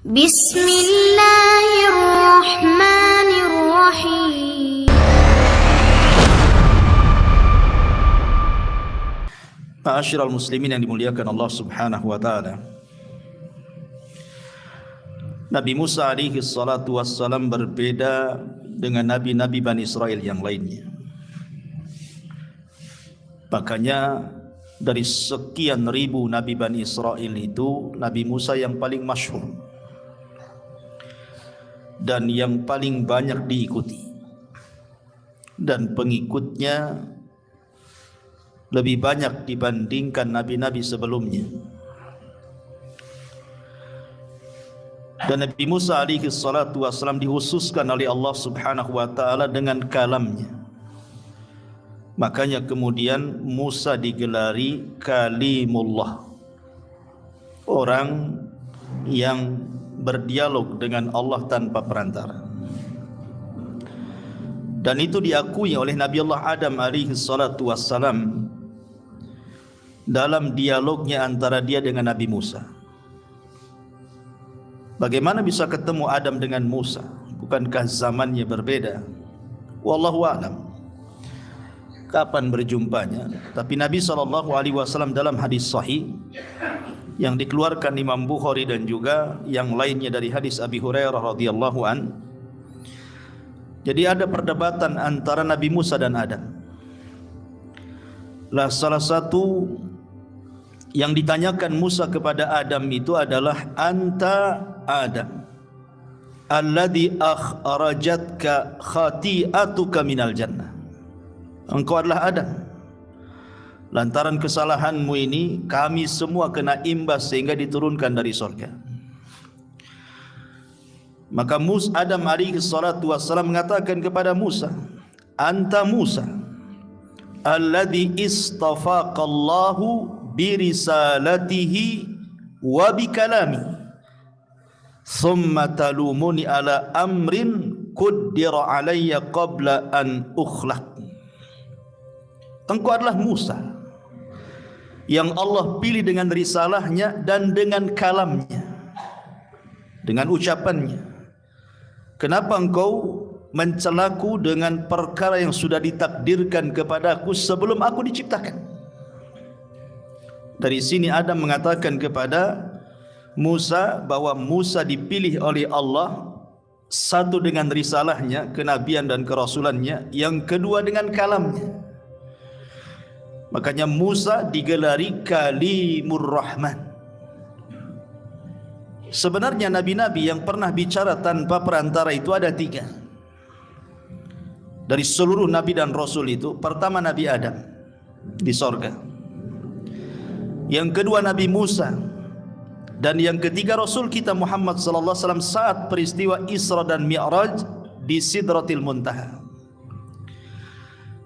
Bismillahirrahmanirrahim. Ma'asyiral muslimin yang dimuliakan Allah Subhanahu wa taala. Nabi Musa alaihi salatu wassalam berbeda dengan nabi-nabi Bani Israel yang lainnya. Makanya dari sekian ribu nabi Bani Israel itu, Nabi Musa yang paling masyhur dan yang paling banyak diikuti, dan pengikutnya lebih banyak dibandingkan nabi-nabi sebelumnya. Dan Nabi Musa alaihi salatu wassalam dikhususkan oleh Allah Subhanahu wa taala dengan kalamnya. Makanya kemudian Musa digelari Kalimullah, orang yang berdialog dengan Allah tanpa perantara. Dan itu diakui oleh Nabi Allah Adam alaihi salatu wassalam dalam dialognya antara dia dengan Nabi Musa. Bagaimana bisa ketemu Adam dengan Musa? Bukankah zamannya berbeda? Wallahu a'lam kapan berjumpanya. Tapi Nabi SAW dalam hadis sahih yang dikeluarkan Imam Bukhari dan juga yang lainnya dari hadis Abi Hurairah radhiyallahu an, jadi ada perdebatan antara Nabi Musa dan Adam. Lah salah satu yang ditanyakan Musa kepada Adam itu adalah, anta Adam alladhi akhrajatka khati'atuka minal jannah. Engkau adalah Adam, lantaran kesalahanmu ini kami semua kena imbas sehingga diturunkan dari surga. Maka Adam alaihi salatu wassalam mengatakan kepada Musa, anta Musa alladhi istafaqallahu birisalatihi wa bikalami thumma talumuni ala amrin quddira alayya qabla an ukhlaq. Engkau adalah Musa yang Allah pilih dengan risalahnya dan dengan kalamnya, dengan ucapannya. Kenapa engkau mencelaku dengan perkara yang sudah ditakdirkan kepadaku sebelum aku diciptakan? Dari sini Adam mengatakan kepada Musa bahwa Musa dipilih oleh Allah, satu dengan risalahnya, kenabian dan kerasulannya, yang kedua dengan kalamnya. Makanya Musa digelari Kalimur Rahman. Sebenarnya nabi-nabi yang pernah bicara tanpa perantara itu ada 3. Dari seluruh nabi dan rasul itu, pertama Nabi Adam di sorga, yang kedua Nabi Musa, dan yang ketiga Rasul kita Muhammad sallallahu alaihi wasallam saat peristiwa Isra dan Mi'raj di Sidratil Muntaha.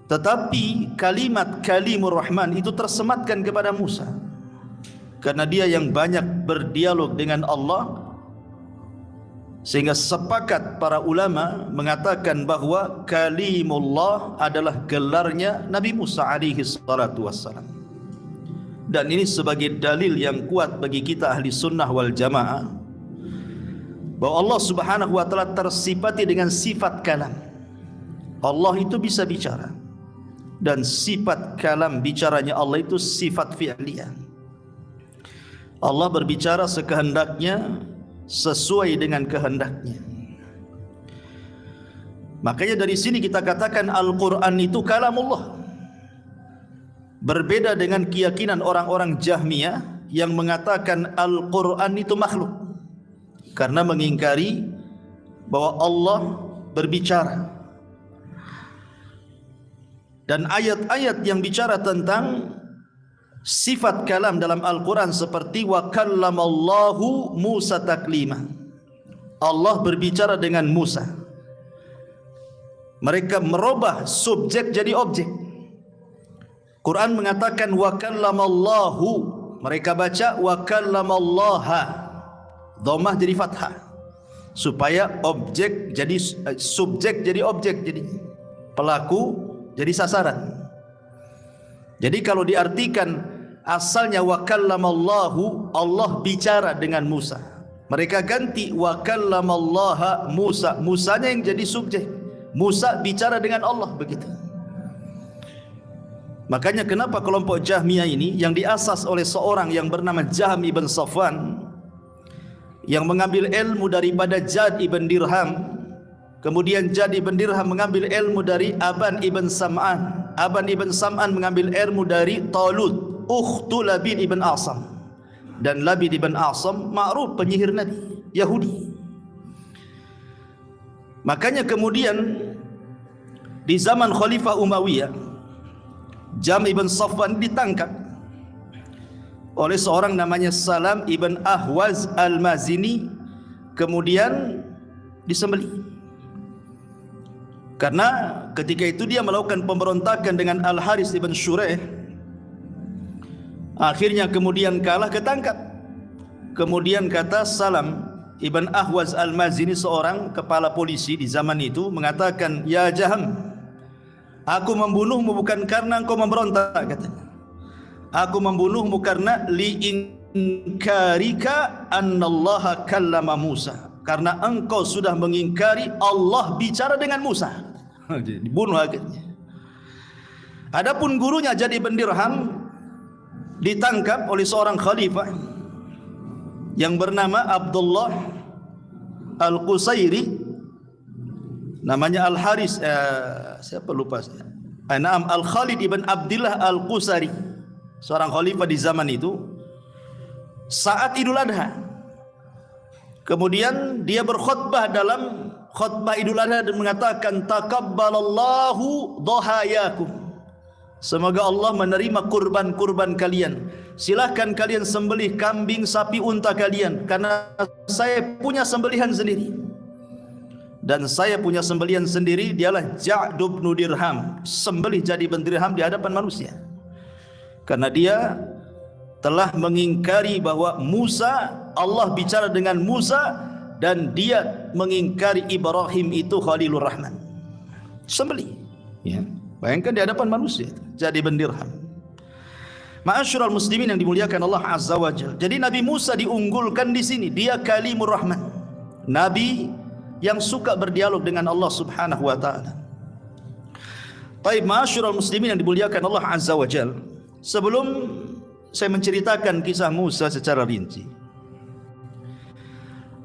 Tetapi kalimat Kalimur Rahman itu tersematkan kepada Musa karena dia yang banyak berdialog dengan Allah, sehingga sepakat para ulama mengatakan bahwa Kalimullah adalah gelarnya Nabi Musa alaihi salatu wassalam. Dan ini sebagai dalil yang kuat bagi kita ahli sunnah wal jamaah bahwa Allah Subhanahu wa taala tersifati dengan sifat kalam. Allah itu bisa bicara, dan sifat kalam bicaranya Allah itu sifat fi'liyah. Allah berbicara sekehendaknya, sesuai dengan kehendaknya. Makanya dari sini kita katakan Al-Quran itu kalamullah. Berbeda dengan keyakinan orang-orang Jahmiyah yang mengatakan Al-Quran itu makhluk, karena mengingkari bahwa Allah berbicara. Dan ayat-ayat yang bicara tentang sifat kalam dalam Al-Quran seperti wa kallamallahu Musa taklima, Allah berbicara dengan Musa. Mereka merubah subjek jadi objek. Quran mengatakan wa kallamallahu, mereka baca wa kallamallaha, dhammah jadi fathah, supaya objek jadi subjek jadi objek, jadi pelaku jadi sasaran. Jadi kalau diartikan asalnya wa kallamallahu, Allah bicara dengan Musa, Mereka ganti wa kallamallaha Musa. Musanya yang jadi subjek. Musa bicara dengan Allah, begitu. Makanya kenapa kelompok Jahmiyah ini yang diasas oleh seorang yang bernama Jahm ibn Safwan, yang mengambil ilmu daripada Jad ibn Dirham. Kemudian Jad ibn Dirham mengambil ilmu dari Aban ibn Sam'an. Aban ibn Sam'an mengambil ilmu dari Talut, ukhtu Labid ibn Asam. Dan Labid ibn Asam ma'ruf penyihir Nabi Yahudi. Makanya kemudian di zaman Khalifah Umayyah, Jahm ibn Safwan ditangkap oleh seorang namanya Salam ibn Ahwaz al-Mazini, kemudian disembelih. Karena ketika itu dia melakukan pemberontakan dengan Al-Haris ibn Shuraih. Akhirnya kemudian kalah, ketangkap. Kemudian kata Salam ibn Ahwaz al-Mazini, seorang kepala polisi di zaman itu, mengatakan, "Ya Jahm, aku membunuhmu bukan karena engkau memberontak," katanya. "Aku membunuhmu karena li'inkarika annallaha kallama Musa." Karena engkau sudah mengingkari Allah bicara dengan Musa. Dibunuh akhirnya. Adapun gurunya Jad ibn Dirham ditangkap oleh seorang khalifah yang bernama Abdullah Al-Qusairi, namanya Al-Haris, siapa lupa saya. Naam, Al-Khalid ibn Abdillah Al-Qusari, seorang khalifah di zaman itu, saat Idul Adha. Kemudian dia berkhutbah dalam khutbah Idul Adha dan mengatakan, "Taqabbalallahu dhahayakum." Semoga Allah menerima kurban-kurban kalian. Silahkan kalian sembelih kambing, sapi, unta kalian, karena saya punya sembelihan sendiri. Dan saya punya sembelihan sendiri, dialah Ja'd bin Dirham. Sembelih Ja'd bin Dirham di hadapan manusia. Karena dia telah mengingkari bahwa Musa, Allah bicara dengan Musa, dan dia mengingkari Ibrahim itu Khalilur Rahman. Sembelih, ya. Bayangkan di hadapan manusia, Ja'd bin Dirham. Ma'asyiral muslimin yang dimuliakan Allah Azza wa Jalla. Jadi Nabi Musa diunggulkan di sini, dia Kalimur Rahman, nabi yang suka berdialog dengan Allah Subhanahu wa taala. Baik, ma'asyiral muslimin yang dimuliakan Allah Azza wa Jalla. Sebelum saya menceritakan kisah Musa secara rinci,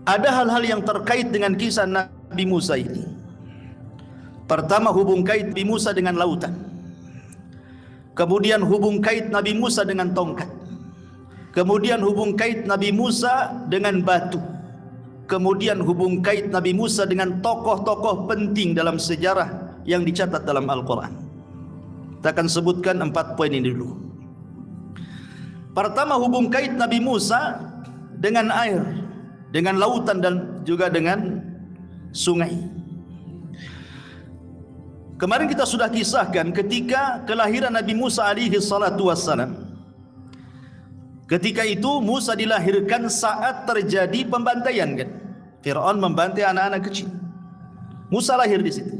ada hal-hal yang terkait dengan kisah Nabi Musa ini. Pertama, hubung kait Nabi Musa dengan lautan. Kemudian hubung kait Nabi Musa dengan tongkat. Kemudian hubung kait Nabi Musa dengan batu. Kemudian hubung kait Nabi Musa dengan tokoh-tokoh penting dalam sejarah yang dicatat dalam Al-Quran. Kita akan sebutkan 4 poin ini dulu. Pertama, hubung kait Nabi Musa dengan air, dengan lautan, dan juga dengan sungai. Kemarin kita sudah kisahkan ketika kelahiran Nabi Musa alaihi salatu wassalam. Ketika itu Musa dilahirkan saat terjadi pembantaian, kan? Fir'aun membantai anak-anak kecil. Musa lahir di situ.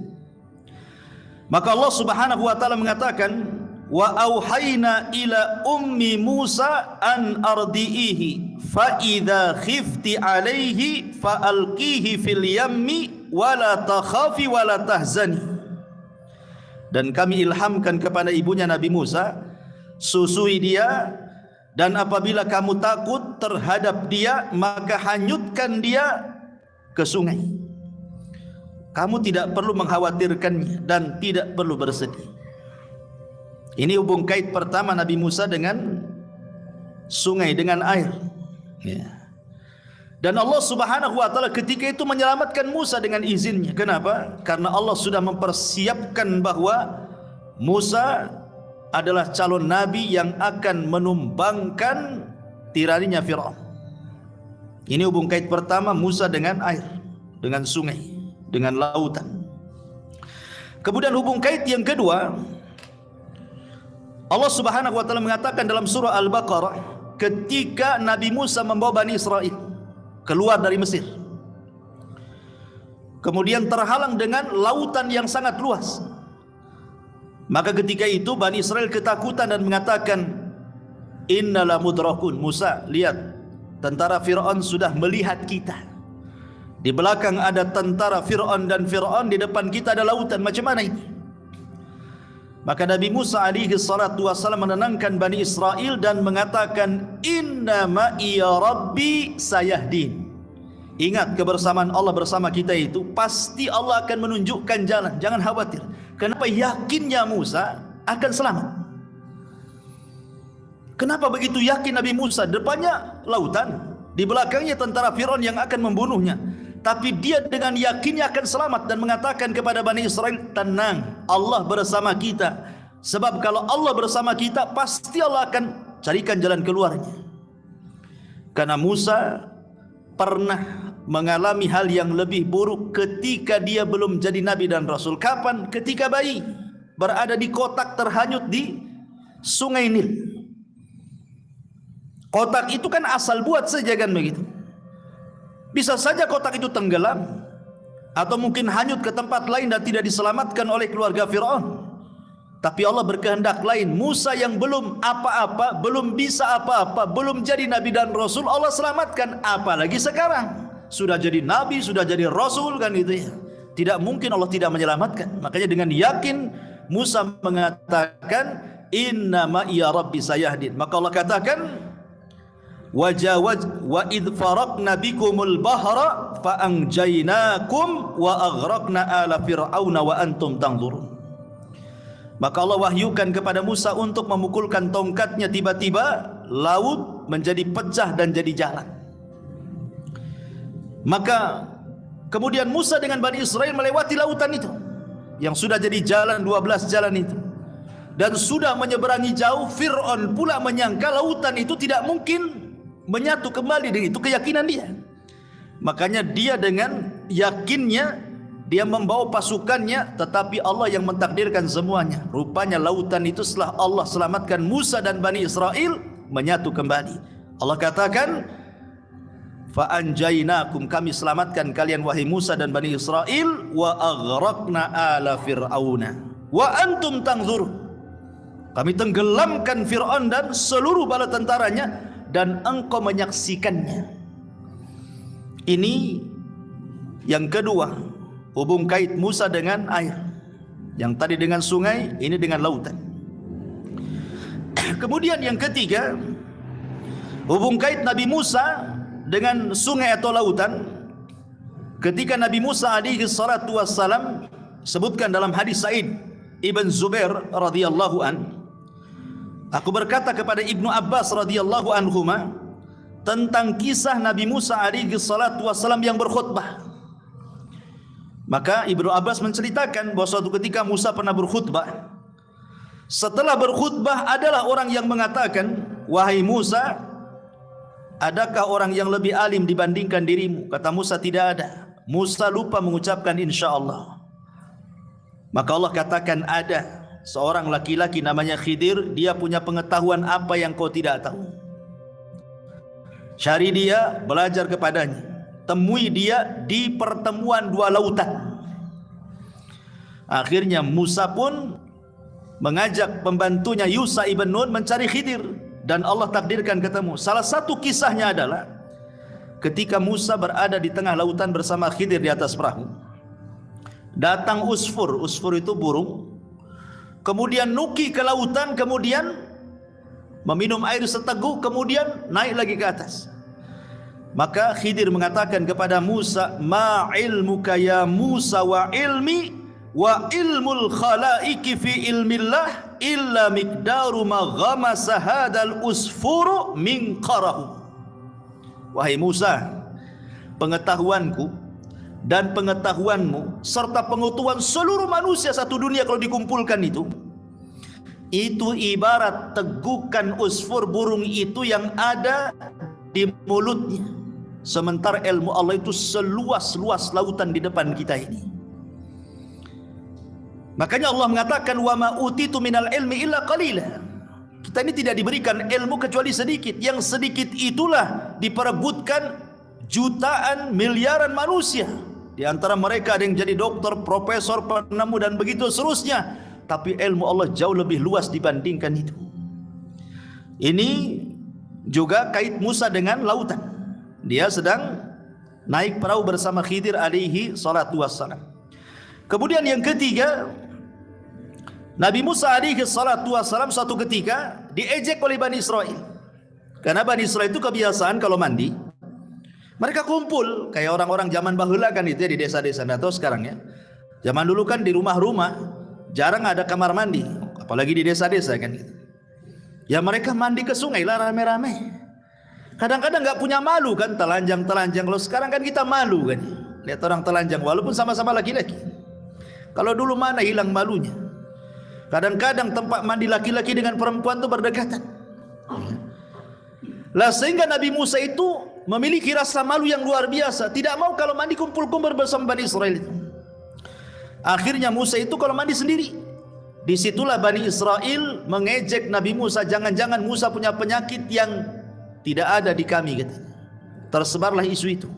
Maka Allah Subhanahu wa taala mengatakan, "Wa auhayna ila ummi Musa an ardiihi fa idza khifti alaihi fa alqihi fil yammi wa la takhafi wa la tahzani." Dan kami ilhamkan kepada ibunya Nabi Musa, susui dia, dan apabila kamu takut terhadap dia, maka hanyutkan dia ke sungai. Kamu tidak perlu mengkhawatirkannya dan tidak perlu bersedih. Ini hubung kait pertama Nabi Musa dengan sungai, dengan air, ya. Dan Allah Subhanahu wa taala ketika itu menyelamatkan Musa dengan izinnya. Kenapa? Karena Allah sudah mempersiapkan bahwa Musa adalah calon nabi yang akan menumbangkan tiraninya Fir'aun. Ini hubung kait pertama Musa dengan air, dengan sungai, dengan lautan. Kemudian hubung kait yang kedua, Allah Subhanahu wa taala mengatakan dalam surah Al-Baqarah, ketika Nabi Musa membawa Bani Israel keluar dari Mesir, kemudian terhalang dengan lautan yang sangat luas. Maka ketika itu Bani Israel ketakutan dan mengatakan, "Innala mudrakun." Musa, lihat, tentara Fir'aun sudah melihat kita. Di belakang ada tentara Fir'aun dan Fir'aun, di depan kita ada lautan. Macam mana ini? Maka Nabi Musa alaihi salatu wasallam menenangkan Bani Israel dan mengatakan, Inna ma'iya Rabbi sayahdin. Ingat, kebersamaan Allah bersama kita itu pasti Allah akan menunjukkan jalan. Jangan khawatir. Kenapa yakinnya Musa akan selamat? Kenapa begitu yakin Nabi Musa? Depannya lautan, di belakangnya tentara Fir'aun yang akan membunuhnya. Tapi dia dengan yakinnya akan selamat dan mengatakan kepada Bani Israel, tenang, Allah bersama kita. Sebab kalau Allah bersama kita, pasti Allah akan carikan jalan keluarnya. Karena Musa pernah mengalami hal yang lebih buruk ketika dia belum jadi Nabi dan Rasul. Kapan? Ketika bayi berada di kotak terhanyut di Sungai Nil. Kotak itu kan asal buat saja kan begitu. Bisa saja kotak itu tenggelam atau mungkin hanyut ke tempat lain dan tidak diselamatkan oleh keluarga Fir'aun. Tapi Allah berkehendak lain. Musa yang belum apa-apa, belum bisa apa-apa, belum jadi Nabi dan Rasul, Allah selamatkan. Apalagi sekarang sudah jadi Nabi, sudah jadi Rasul kan gitu ya. Tidak mungkin Allah tidak menyelamatkan. Makanya dengan yakin Musa mengatakan, Inna ma'iya Rabbi sayahdin. Maka Allah katakan, Wajawaj wa idh faraqna bikumul bahra fa anjaynakum wa aghraqna ala fir'auna wa antum tanzurun. Maka Allah wahyukan kepada Musa untuk memukulkan tongkatnya, tiba-tiba laut menjadi pecah dan jadi jalan. Maka kemudian Musa dengan Bani Israel melewati lautan itu yang sudah jadi jalan, 12 jalan itu, dan sudah menyeberangi jauh. Fir'aun pula menyangka lautan itu tidak mungkin menyatu kembali dengan itu keyakinan dia. Makanya dia dengan yakinnya dia membawa pasukannya, tetapi Allah yang mentakdirkan semuanya. Rupanya lautan itu setelah Allah selamatkan Musa dan Bani Israel menyatu kembali. Allah katakan, fa anjaynakum, kami selamatkan kalian wahai Musa dan Bani Israel, wa aghraqna ala fir'auna wa antum tanzurun. Kami tenggelamkan Fir'aun dan seluruh bala tentaranya dan engkau menyaksikannya. Ini yang kedua, hubung kait Musa dengan air. Yang tadi dengan sungai, ini dengan lautan. Kemudian yang ketiga, hubung kait Nabi Musa dengan sungai atau lautan. Ketika Nabi Musa alaihi salatu wassalam sebutkan dalam hadis Sa'id Ibn Zubair radhiyallahu an, aku berkata kepada Ibnu Abbas radhiyallahu anhuma tentang kisah Nabi Musa alaihi salatu wasallam yang berkhutbah. Maka Ibnu Abbas menceritakan bahwa suatu ketika Musa pernah berkhutbah. Setelah berkhutbah adalah orang yang mengatakan, wahai Musa, adakah orang yang lebih alim dibandingkan dirimu? Kata Musa, tidak ada. Musa lupa mengucapkan insyaallah. Maka Allah katakan, ada seorang laki-laki namanya Khidir, dia punya pengetahuan apa yang kau tidak tahu. Cari dia, belajar kepadanya. Temui dia di pertemuan dua lautan. Akhirnya Musa pun mengajak pembantunya Yusha ibn Nun mencari Khidir, dan Allah takdirkan ketemu. Salah satu kisahnya adalah ketika Musa berada di tengah lautan bersama Khidir di atas perahu, datang usfur. Usfur itu burung. Kemudian nuki ke lautan, kemudian meminum air seteguk, kemudian naik lagi ke atas. Maka Khidir mengatakan kepada Musa, ma ilmuka ya Musa wa ilmi wa ilmul khalaiki fi ilmillah illa miqdaru ma ghamasa hadal usfuru min qarahu. Wahai Musa, pengetahuanku dan pengetahuanmu serta pengetahuan seluruh manusia satu dunia kalau dikumpulkan itu ibarat tegukan usfur burung itu yang ada di mulutnya, sementara ilmu Allah itu seluas-luas lautan di depan kita ini. Makanya Allah mengatakan, wa ma utitu minal ilmi illa qalila. Kita ini tidak diberikan ilmu kecuali sedikit. Yang sedikit itulah diperebutkan jutaan miliaran manusia. Di antara mereka ada yang jadi dokter, profesor, penemu dan begitu seterusnya. Tapi ilmu Allah jauh lebih luas dibandingkan itu. Ini juga kait Musa dengan lautan. Dia sedang naik perahu bersama Khidir alaihi salatu wassalam. Kemudian yang ketiga, Nabi Musa alaihi salatu wassalam suatu ketika diejek oleh Bani Israel. Karena Bani Israel itu kebiasaan kalau mandi, mereka kumpul kayak orang-orang zaman bahula kan itu ya, di desa-desa. Atau sekarang ya, zaman dulu kan di rumah-rumah jarang ada kamar mandi, apalagi di desa-desa kan gitu. Ya mereka mandi ke sungai lah rame-rame. Kadang-kadang nggak punya malu kan, telanjang-telanjang. Kalau sekarang kan kita malu kan, lihat orang telanjang walaupun sama-sama laki-laki. Kalau dulu mana hilang malunya. Kadang-kadang tempat mandi laki-laki dengan perempuan itu berdekatan. Lah sehingga Nabi Musa itu memiliki rasa malu yang luar biasa, tidak mau kalau mandi kumpul-kumpul bersama Bani Israel itu. Akhirnya Musa itu kalau mandi sendiri. Disitulah Bani Israel mengejek Nabi Musa, jangan-jangan Musa punya penyakit yang tidak ada di kami gitu. Tersebarlah isu itu.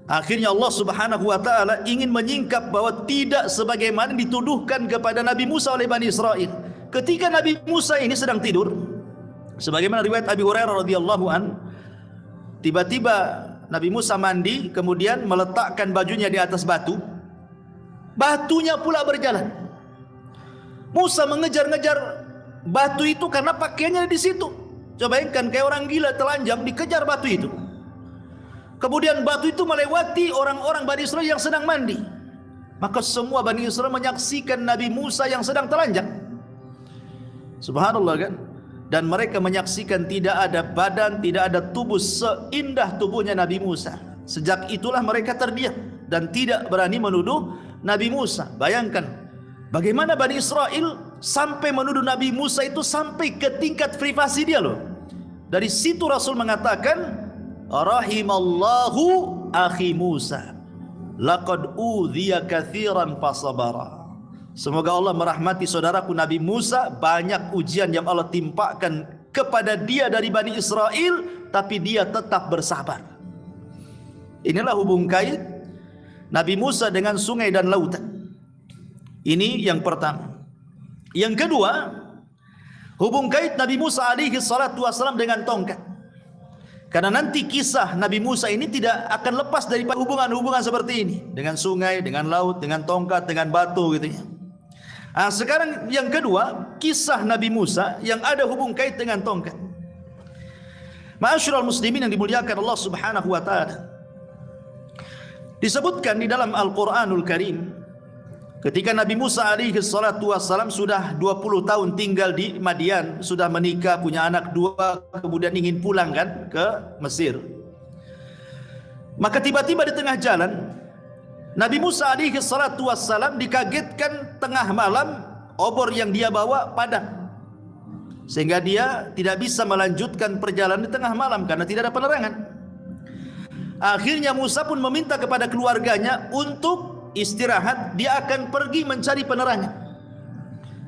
Akhirnya Allah Subhanahu wa taala ingin menyingkap bahwa tidak sebagaimana dituduhkan kepada Nabi Musa oleh Bani Israel. Ketika Nabi Musa ini sedang tidur, sebagaimana riwayat Abi Hurairah radhiyallahu an, tiba-tiba Nabi Musa mandi, kemudian meletakkan bajunya di atas batu. Batunya pula berjalan. Musa mengejar-ngejar batu itu karena pakaiannya di situ. Coba bayangkan kayak orang gila telanjang dikejar batu itu. Kemudian batu itu melewati orang-orang Bani Israel yang sedang mandi. Maka semua Bani Israel menyaksikan Nabi Musa yang sedang telanjang. Subhanallah kan. Dan mereka menyaksikan tidak ada badan, tidak ada tubuh seindah tubuhnya Nabi Musa. Sejak itulah mereka terdiam dan tidak berani menuduh Nabi Musa. Bayangkan bagaimana Bani Israel sampai menuduh Nabi Musa itu sampai ke tingkat privasi dia loh. Dari situ Rasul mengatakan, rahimallahu akhi Musa, laqad udhiya katsiran fasabara. Semoga Allah merahmati saudaraku Nabi Musa, banyak ujian yang Allah timpakan kepada dia dari Bani Israel, tapi dia tetap bersabar. Inilah hubung kait Nabi Musa dengan sungai dan lautan. Ini yang pertama. Yang kedua, hubung kait Nabi Musa alaihi salatu wassalam dengan tongkat. Karena nanti kisah Nabi Musa ini tidak akan lepas dari hubungan-hubungan seperti ini, dengan sungai, dengan laut, dengan tongkat, dengan batu gitu ya. Nah, sekarang yang kedua, kisah Nabi Musa yang ada hubung kait dengan tongkat. Ma'asyiral muslimin yang dimuliakan Allah Subhanahu wa taala. Disebutkan di dalam Al-Qur'anul Karim, ketika Nabi Musa alaihi salatu wassalam sudah 20 tahun tinggal di Madian, sudah menikah, punya anak 2, kemudian ingin pulang kan ke Mesir. Maka tiba-tiba di tengah jalan Nabi Musa alaihi salatu wassalam dikagetkan tengah malam, obor yang dia bawa padam, sehingga dia tidak bisa melanjutkan perjalanan di tengah malam karena tidak ada penerangan. Akhirnya Musa pun meminta kepada keluarganya untuk istirahat, dia akan pergi mencari penerangan.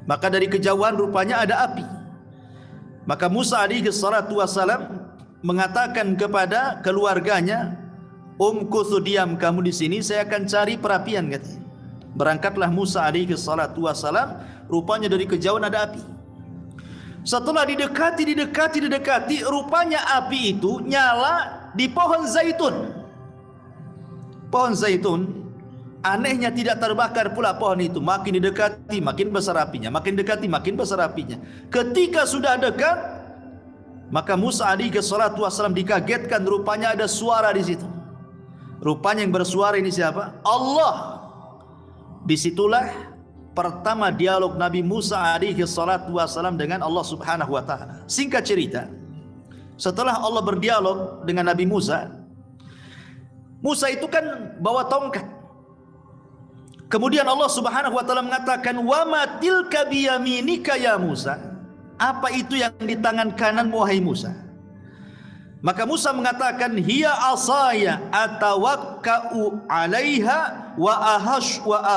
Maka dari kejauhan rupanya ada api. Maka Musa alaihi salatu wassalam mengatakan kepada keluarganya, umkuthu, diam kamu di sini, saya akan cari perapian katanya. Berangkatlah Musa alaihi salatu wassalam, rupanya dari kejauhan ada api. Setelah didekati, rupanya api itu nyala di pohon zaitun. Pohon zaitun, anehnya tidak terbakar pula pohon itu. Makin didekati makin besar apinya, makin dekati makin besar apinya. Ketika sudah dekat, maka Musa alaihi salatu wassalam dikagetkan, rupanya ada suara di situ. Rupanya yang bersuara ini siapa? Allah. Disitulah pertama dialog Nabi Musa alaihi salatu wassalam dengan Allah Subhanahu wa taala. Singkat cerita, setelah Allah berdialog dengan Nabi Musa, Musa itu kan bawa tongkat. Kemudian Allah Subhanahu wa taala mengatakan, "Wa ma tilka biyaminika ya Musa?" Apa itu yang di tangan kanan wahai Musa? Maka Musa mengatakan, "Hiya asaya atawakka'u 'alaiha wa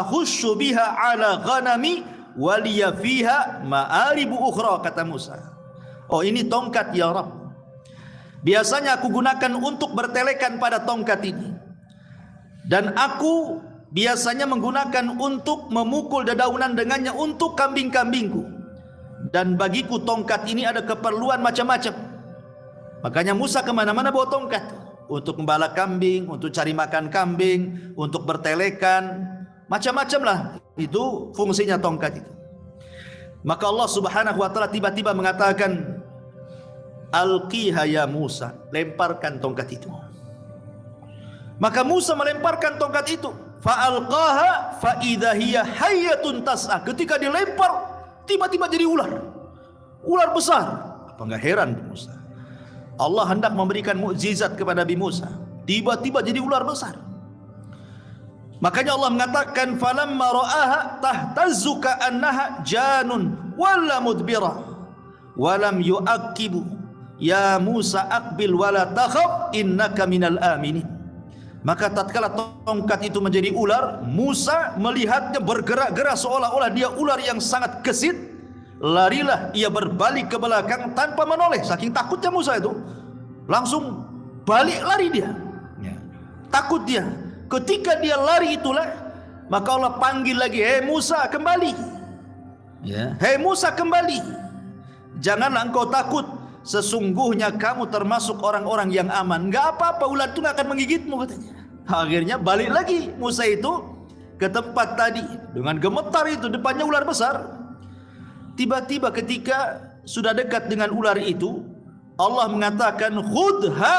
ahushu biha 'ala ghanami wa liya fiha ma'aribu ukhra," kata Musa. Oh, ini tongkat ya Rabb. Biasanya aku gunakan untuk bertelekan pada tongkat ini. Dan aku biasanya menggunakan untuk memukul dedaunan dengannya untuk kambing-kambingku. Dan bagiku tongkat ini ada keperluan macam-macam. Makanya Musa kemana-mana bawa tongkat. untuk membala kambing, untuk cari makan kambing, untuk bertelekan, macam-macam lah. Itu fungsinya tongkat itu. Maka Allah Subhanahu wa taala tiba-tiba mengatakan, "Alqiha ya Musa," lemparkan tongkat itu. Maka Musa melemparkan tongkat itu. Fa'alqaha fa idza hiya hayyatun tas'a. Ketika dilempar, tiba-tiba jadi ular. Ular besar. Apa enggak heran Musa? Allah hendak memberikan mukjizat kepada Nabi Musa. Tiba-tiba jadi ular besar. Makanya Allah mengatakan, falamma ra'aha tahtazzu ka'annaha janun wala mudbira walam yu'aqibu ya Musa aqbil wala takhaf innaka minal aminin. Maka tatkala tongkat itu menjadi ular, Musa melihatnya bergerak-gerak seolah-olah dia ular yang sangat gesit. Larilah ia berbalik ke belakang tanpa menoleh, saking takutnya Musa itu. Langsung balik lari dia. Takut dia. Ketika dia lari itulah, maka Allah panggil lagi, "Hei Musa, kembali." Ya. "Hei Musa, kembali. Janganlah engkau takut. Sesungguhnya kamu termasuk orang-orang yang aman. Enggak apa-apa, ular itu enggak akan menggigitmu," katanya. Akhirnya balik lagi Musa itu ke tempat tadi dengan gemetar itu, depannya ular besar. Tiba-tiba ketika sudah dekat dengan ular itu, Allah mengatakan, "Khudha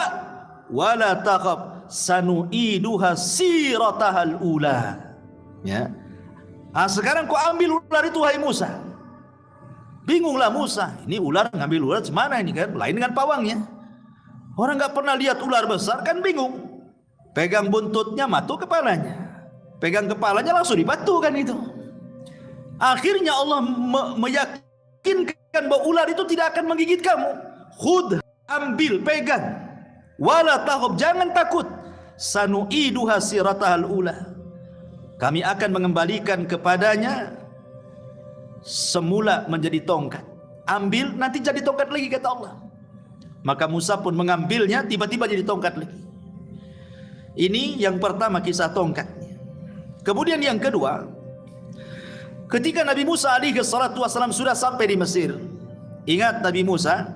wala takhaf. Sanu'iduha siratahal ula." Ya. Sekarang kau ambil ular itu, hai Musa. Bingunglah Musa, ini ular ngambil ular semana ini kan? Lain dengan pawangnya. Orang enggak pernah lihat ular besar kan bingung. Pegang buntutnya, matu kepalanya. Pegang kepalanya langsung dibatu kan itu. Akhirnya Allah meyakinkan bahwa ular itu tidak akan menggigit kamu. Khudh, ambil, pegang. Wala takhaf, jangan takut. Sanu'iduha siratahal ula. Kami akan mengembalikan kepadanya semula menjadi tongkat. Ambil, nanti jadi tongkat lagi, kata Allah. Maka Musa pun mengambilnya, tiba-tiba jadi tongkat lagi. Ini yang pertama, kisah tongkatnya. Kemudian yang kedua, ketika Nabi Musa alaihi salatu wasallam sudah sampai di Mesir. Ingat Nabi Musa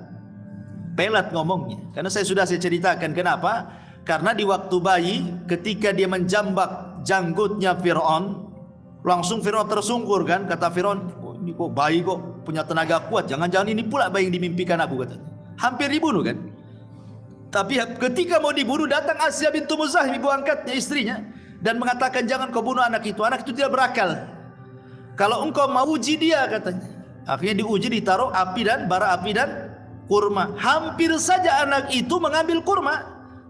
pelat ngomongnya. Karena saya ceritakan kenapa? Karena di waktu bayi, ketika dia menjambak janggutnya Fir'aun, langsung Fir'aun tersungkur kan. Kata Fir'aun, "Oh, ini kok bayi kok punya tenaga kuat, jangan-jangan ini pula bayi yang dimimpikan aku," katanya. Hampir dibunuh kan. Tapi ketika mau dibunuh, datang Asya bintu Muzahim, ibu angkatnya, istrinya, dan mengatakan, "Jangan kau bunuh anak itu tidak berakal. Kalau engkau mau uji dia," katanya. Akhirnya diuji, ditaruh bara api dan kurma. Hampir saja anak itu mengambil kurma,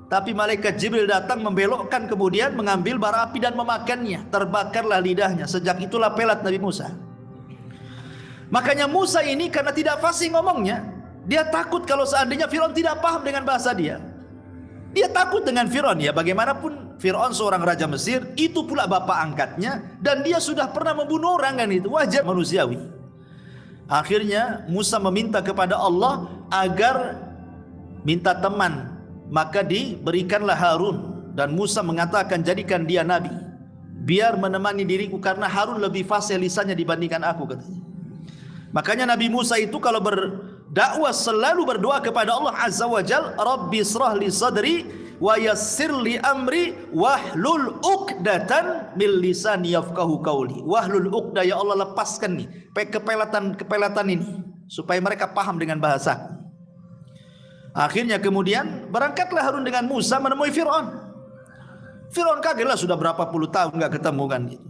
tapi malaikat Jibril datang membelokkan, kemudian mengambil bara api dan memakannya. Terbakarlah lidahnya. Sejak itulah pelat Nabi Musa. Makanya Musa ini karena tidak fasih ngomongnya, dia takut kalau seandainya Fir'aun tidak paham dengan bahasa dia. Dia takut dengan Fir'aun, ya bagaimanapun Fir'aun seorang raja Mesir, itu pula bapak angkatnya, dan dia sudah pernah membunuh orang kan, itu wajar manusiawi. Akhirnya Musa meminta kepada Allah agar minta teman, maka diberikanlah Harun, dan Musa mengatakan, "Jadikan dia nabi, biar menemani diriku, karena Harun lebih fasih lisannya dibandingkan aku," katanya. Makanya Nabi Musa itu kalau berdakwah selalu berdoa kepada Allah Azza wa Jal, "Rabbi shrah li sadri wa yassir li amri wahlul uqdatan min lisani yafqahu qawli." Wahlul uqdah, ya Allah lepaskan nih kepelatan ini supaya mereka paham dengan bahasa. Akhirnya kemudian berangkatlah Harun dengan Musa menemui Fir'aun. Fir'aun kagetlah, sudah berapa puluh tahun enggak ketemu kan gitu.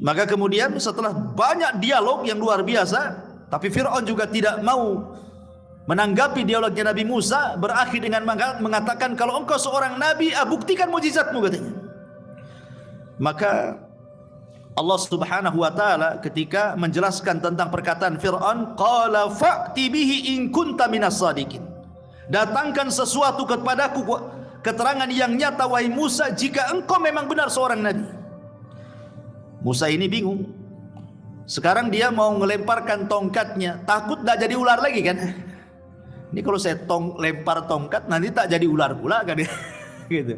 Maka kemudian setelah banyak dialog yang luar biasa, tapi Fir'aun juga tidak mau menanggapi dialognya Nabi Musa, berakhir dengan mengatakan, "Kalau engkau seorang nabi, buktikan mukjizatmu," katanya. Maka Allah Subhanahu wa taala ketika menjelaskan tentang perkataan Fir'aun, qala fa'ti bihi in kunta minas shadiqin. Datangkan sesuatu kepadaku, keterangan yang nyata wahai Musa, jika engkau memang benar seorang nabi. Musa ini bingung. Sekarang dia mau melemparkan tongkatnya, takut tak jadi ular lagi kan. Ini kalau saya lempar tongkat nanti tak jadi ular pula kan. Gitu.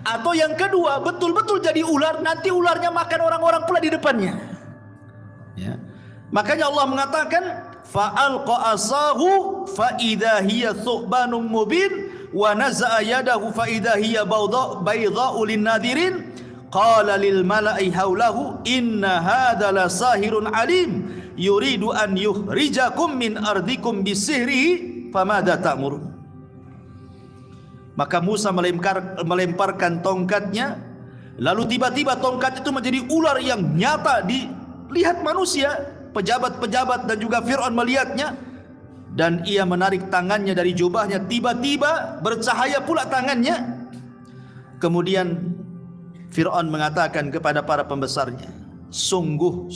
Atau yang kedua, betul-betul jadi ular, nanti ularnya makan orang-orang pula di depannya. Ya. Makanya Allah mengatakan, fa'alqa asahu fa idza hiya thubanun mubin wa naza'a yadahu fa idza hiya baydha'u lin-nadirin qala lil mala'i haulahu inna hadza la sahirun alim yuridu an yukhrijakum min ardikum bisihrihi famadza ta'murun. Maka Musa melemparkan tongkatnya, lalu tiba-tiba tongkat itu menjadi ular yang nyata dilihat manusia, pejabat-pejabat dan juga Fir'aun melihatnya, dan ia menarik tangannya dari jubahnya, tiba-tiba bercahaya pula tangannya. Kemudian Fir'aun mengatakan kepada para pembesarnya, sungguh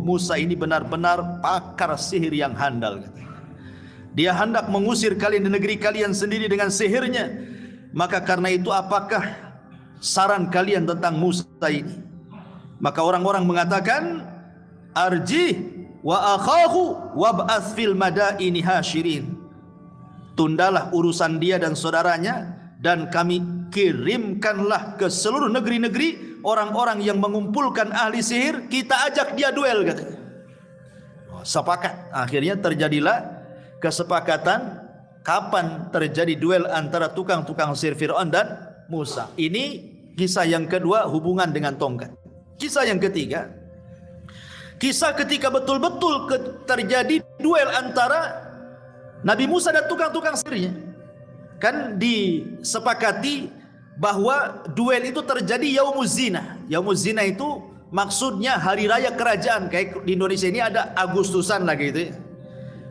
Musa ini benar-benar pakar sihir yang handal. Dia hendak mengusir kalian dari negeri kalian sendiri dengan sihirnya. Maka karena itu apakah saran kalian tentang Musa ini? Maka orang-orang mengatakan, arji wa akhahu wab'ats fil madaini hasyirin. Tundalah urusan dia dan saudaranya, dan kami kirimkanlah ke seluruh negeri-negeri orang-orang yang mengumpulkan ahli sihir, kita ajak dia duel, katanya. Sepakat. Akhirnya terjadilah kesepakatan kapan terjadi duel antara tukang-tukang sihir Fir'aun dan Musa. Ini kisah yang kedua, hubungan dengan tongkat. Kisah yang ketiga, kisah ketika betul-betul terjadi duel antara Nabi Musa dan tukang-tukang sihirnya. Kan disepakati bahwa duel itu terjadi Yaumuz Zina. Yaumuz Zina itu maksudnya hari raya kerajaan. Kayak di Indonesia ini ada Agustusan lah gitu ya.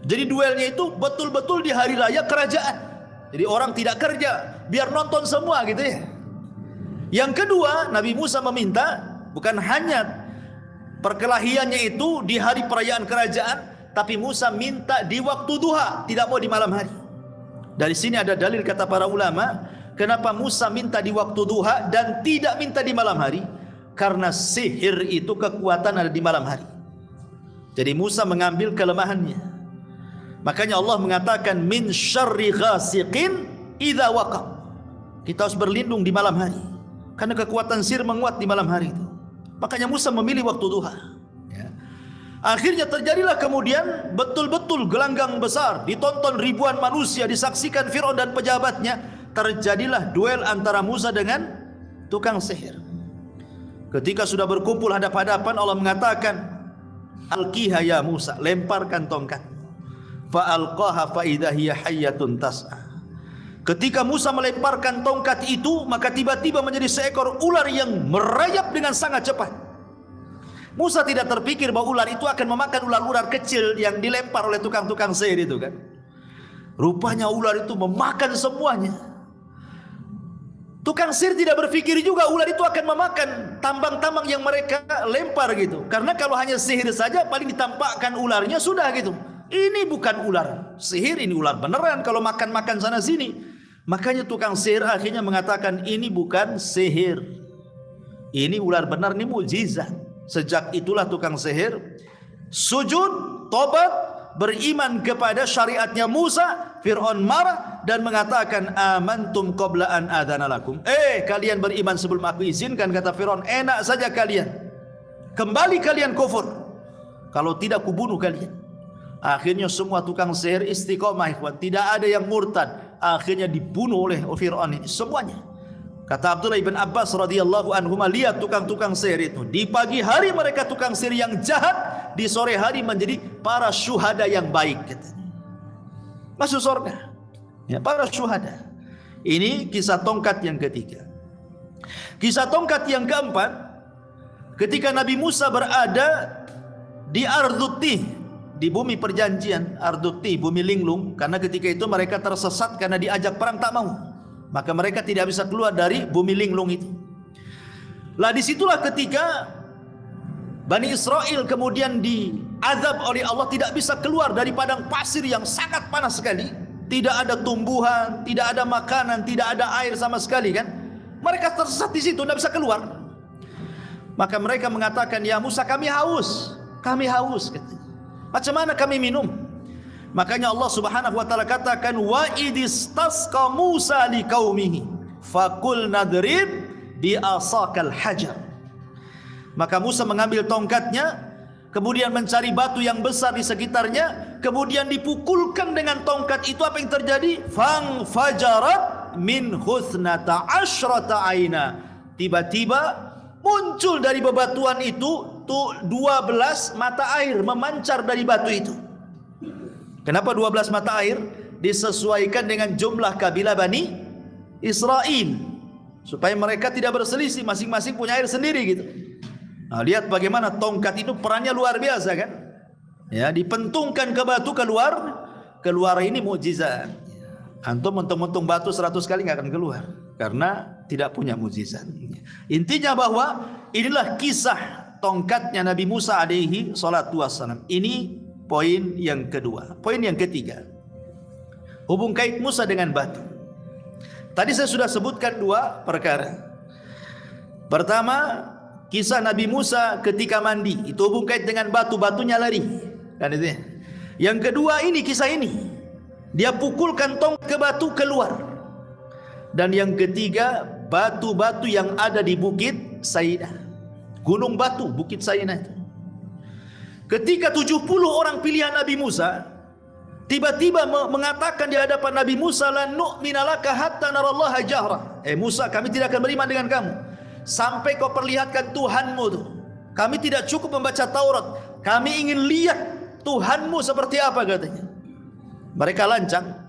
Jadi duelnya itu betul-betul di hari raya kerajaan. Jadi orang tidak kerja, biar nonton semua gitu ya. Yang kedua, Nabi Musa meminta bukan hanya perkelahiannya itu di hari perayaan kerajaan, tapi Musa minta di waktu duha, tidak mau di malam hari. Dari sini ada dalil kata para ulama, kenapa Musa minta di waktu duha dan tidak minta di malam hari? Karena sihir itu kekuatan ada di malam hari. Jadi Musa mengambil kelemahannya. Makanya Allah mengatakan min syarri ghasiqin idza waqab. Kita harus berlindung di malam hari, karena kekuatan sihir menguat di malam hari itu. Makanya Musa memilih waktu duha. Ya. Akhirnya terjadilah kemudian betul-betul gelanggang besar, ditonton ribuan manusia, disaksikan Fir'aun dan pejabatnya. Terjadilah duel antara Musa dengan tukang sihir. Ketika sudah berkumpul hadap-hadapan, Allah mengatakan, alqiha ya Musa, lemparkan tongkat. Fa'alqaha fa'idha hiya hayyatun tas'a. Ketika Musa melemparkan tongkat itu, maka tiba-tiba menjadi seekor ular yang merayap dengan sangat cepat. Musa tidak terpikir bahwa ular itu akan memakan ular-ular kecil yang dilempar oleh tukang-tukang sihir itu kan. Rupanya ular itu memakan semuanya. Tukang sihir tidak berpikir juga ular itu akan memakan tambang-tambang yang mereka lempar gitu. Karena kalau hanya sihir saja paling ditampakkan ularnya sudah gitu. Ini bukan ular sihir, ini ular beneran kalau makan-makan sana sini. Makanya tukang sihir akhirnya mengatakan ini bukan sihir, ini ular benar, ini mukjizat. Sejak itulah tukang sihir sujud, tobat, beriman kepada syariatnya Musa. Fir'aun marah dan mengatakan amantum qabla an adzana lakum. Kalian beriman sebelum aku izinkan, kata Fir'aun. Enak saja kalian, kembali kalian kufur, kalau tidak kubunuh kalian. Akhirnya semua tukang sihir istiqomah, ikhwan. Tidak ada yang murtad. Akhirnya dibunuh oleh Fir'aun ini semuanya. Kata Abdullah ibn Abbas radhiyallahu anhuma, lihat tukang-tukang sihir itu. Di pagi hari mereka tukang sihir yang jahat, di sore hari menjadi para syuhada yang baik, katanya. Masuk surga. Ya, para syuhada. Ini kisah tongkat yang ketiga. Kisah tongkat yang keempat, ketika Nabi Musa berada di Arduti, di bumi perjanjian, Arduti, bumi linglung. Karena ketika itu mereka tersesat karena diajak perang tak mau, maka mereka tidak bisa keluar dari bumi linglung itu. Lah disitulah ketika Bani Israel kemudian diazab oleh Allah, tidak bisa keluar dari padang pasir yang sangat panas sekali. Tidak ada tumbuhan, tidak ada makanan, tidak ada air sama sekali kan. Mereka tersesat di situ, tidak bisa keluar. Maka mereka mengatakan, ya Musa, kami haus, katanya. Macam mana kami minum? Makanya Allah Subhanahu wa taala katakan, wa idistasqa Musa liqaumihi faqul nadrib bi asaqal hajar. Maka Musa mengambil tongkatnya, kemudian mencari batu yang besar di sekitarnya, kemudian dipukulkan dengan tongkat itu. Apa yang terjadi? Fang fajarat min husnata asyrata aina. Tiba-tiba muncul dari bebatuan itu 12 mata air memancar dari batu itu. Kenapa 12 mata air? Disesuaikan dengan jumlah kabilah Bani Israel, supaya mereka tidak berselisih, masing-masing punya air sendiri gitu. Nah, lihat bagaimana tongkat itu perannya luar biasa kan? Ya, dipentungkan ke batu, keluar ini mukjizat. Antum mentung-mentung batu 100 kali nggak akan keluar karena tidak punya mukjizat. Intinya bahwa inilah kisah tongkatnya Nabi Musa alaihi salatu wassalam. Ini poin yang kedua. Poin yang ketiga, hubung kait Musa dengan batu. Tadi saya sudah sebutkan 2 perkara. Pertama, kisah Nabi Musa ketika mandi, itu hubung kait dengan batu, batunya lari. Kan itu ya. Yang kedua ini kisah ini, dia pukulkan tongkat ke batu, keluar. Dan yang ketiga, batu-batu yang ada di Bukit Sainah, gunung batu Bukit Sainah. Ketika 70 orang pilihan Nabi Musa tiba-tiba mengatakan di hadapan Nabi Musa, lan nu'mina laka hatta narallaha jahra. Musa, kami tidak akan beriman dengan kamu sampai kau perlihatkan Tuhanmu tuh. Kami tidak cukup membaca Taurat, kami ingin lihat Tuhanmu seperti apa, katanya. Mereka lancang.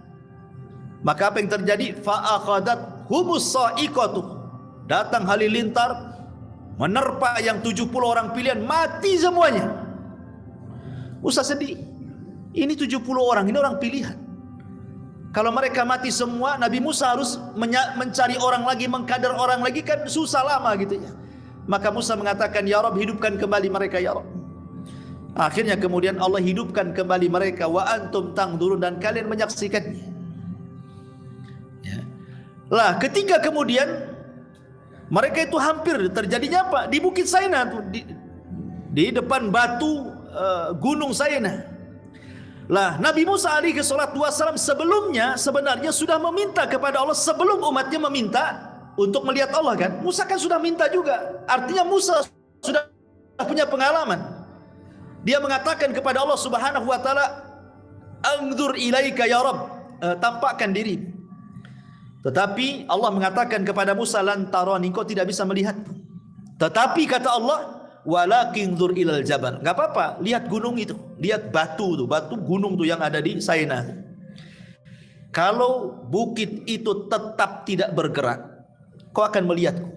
Maka apa yang terjadi? Fa'akhadat humus sa'iqatu. Datang halilintar menerpa yang 70 orang pilihan, mati semuanya. Musa sedih. Ini 70 orang, ini orang pilihan. Kalau mereka mati semua, Nabi Musa harus mencari orang lagi, mengkader orang lagi, kan susah lama gitu ya. Maka Musa mengatakan, ya Rabb, hidupkan kembali mereka ya Rabb. Akhirnya kemudian Allah hidupkan kembali mereka, wa antum tangdurun, dan kalian menyaksikannya. Ya. Lah ketika kemudian mereka itu hampir terjadinya apa? Di Bukit Sainah tuh, di depan batu gunung Sainah. Lah Nabi Musa alaihi salatu wasallam sebelumnya sebenarnya sudah meminta kepada Allah sebelum umatnya meminta untuk melihat Allah kan. Musa kan sudah minta juga. Artinya Musa sudah punya pengalaman. Dia mengatakan kepada Allah Subhanahu wa taala, "Anzur ilaika ya Rabb," tampakkan diri. Tetapi Allah mengatakan kepada Musa, "Lan tarani," kau tidak bisa melihatku. Tetapi kata Allah, "Walakin zur ilal jabal." Enggak apa-apa, lihat gunung itu, lihat batu tuh, batu gunung tuh yang ada di Sainah. Kalau bukit itu tetap tidak bergerak, kau akan melihatku.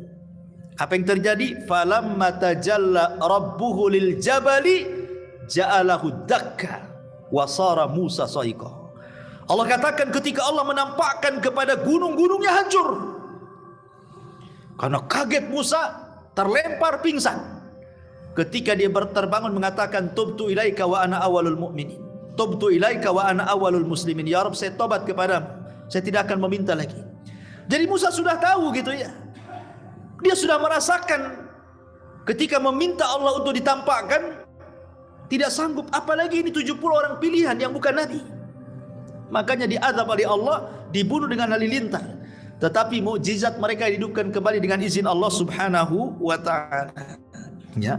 Apa yang terjadi? Falamma tajalla rabbuhu lil jabali ja'alahu dakka wa sara Musa sa'iqa. Allah katakan ketika Allah menampakkan kepada gunung-gunungnya hancur. Karena kaget Musa terlempar pingsan. Ketika dia terbangun mengatakan, tubtu ilaika wa ana awalul mu'minin. Tubtu ilaika wa ana awalul muslimin. Ya Rabb, saya tobat kepadamu, saya tidak akan meminta lagi. Jadi Musa sudah tahu gitu ya. Dia sudah merasakan ketika meminta Allah untuk ditampakkan tidak sanggup, apalagi ini 70 orang pilihan yang bukan nabi. Makanya diazab oleh Allah, dibunuh dengan halilintar. Tetapi mukjizat mereka dihidupkan kembali dengan izin Allah Subhanahu wa taala. Ya.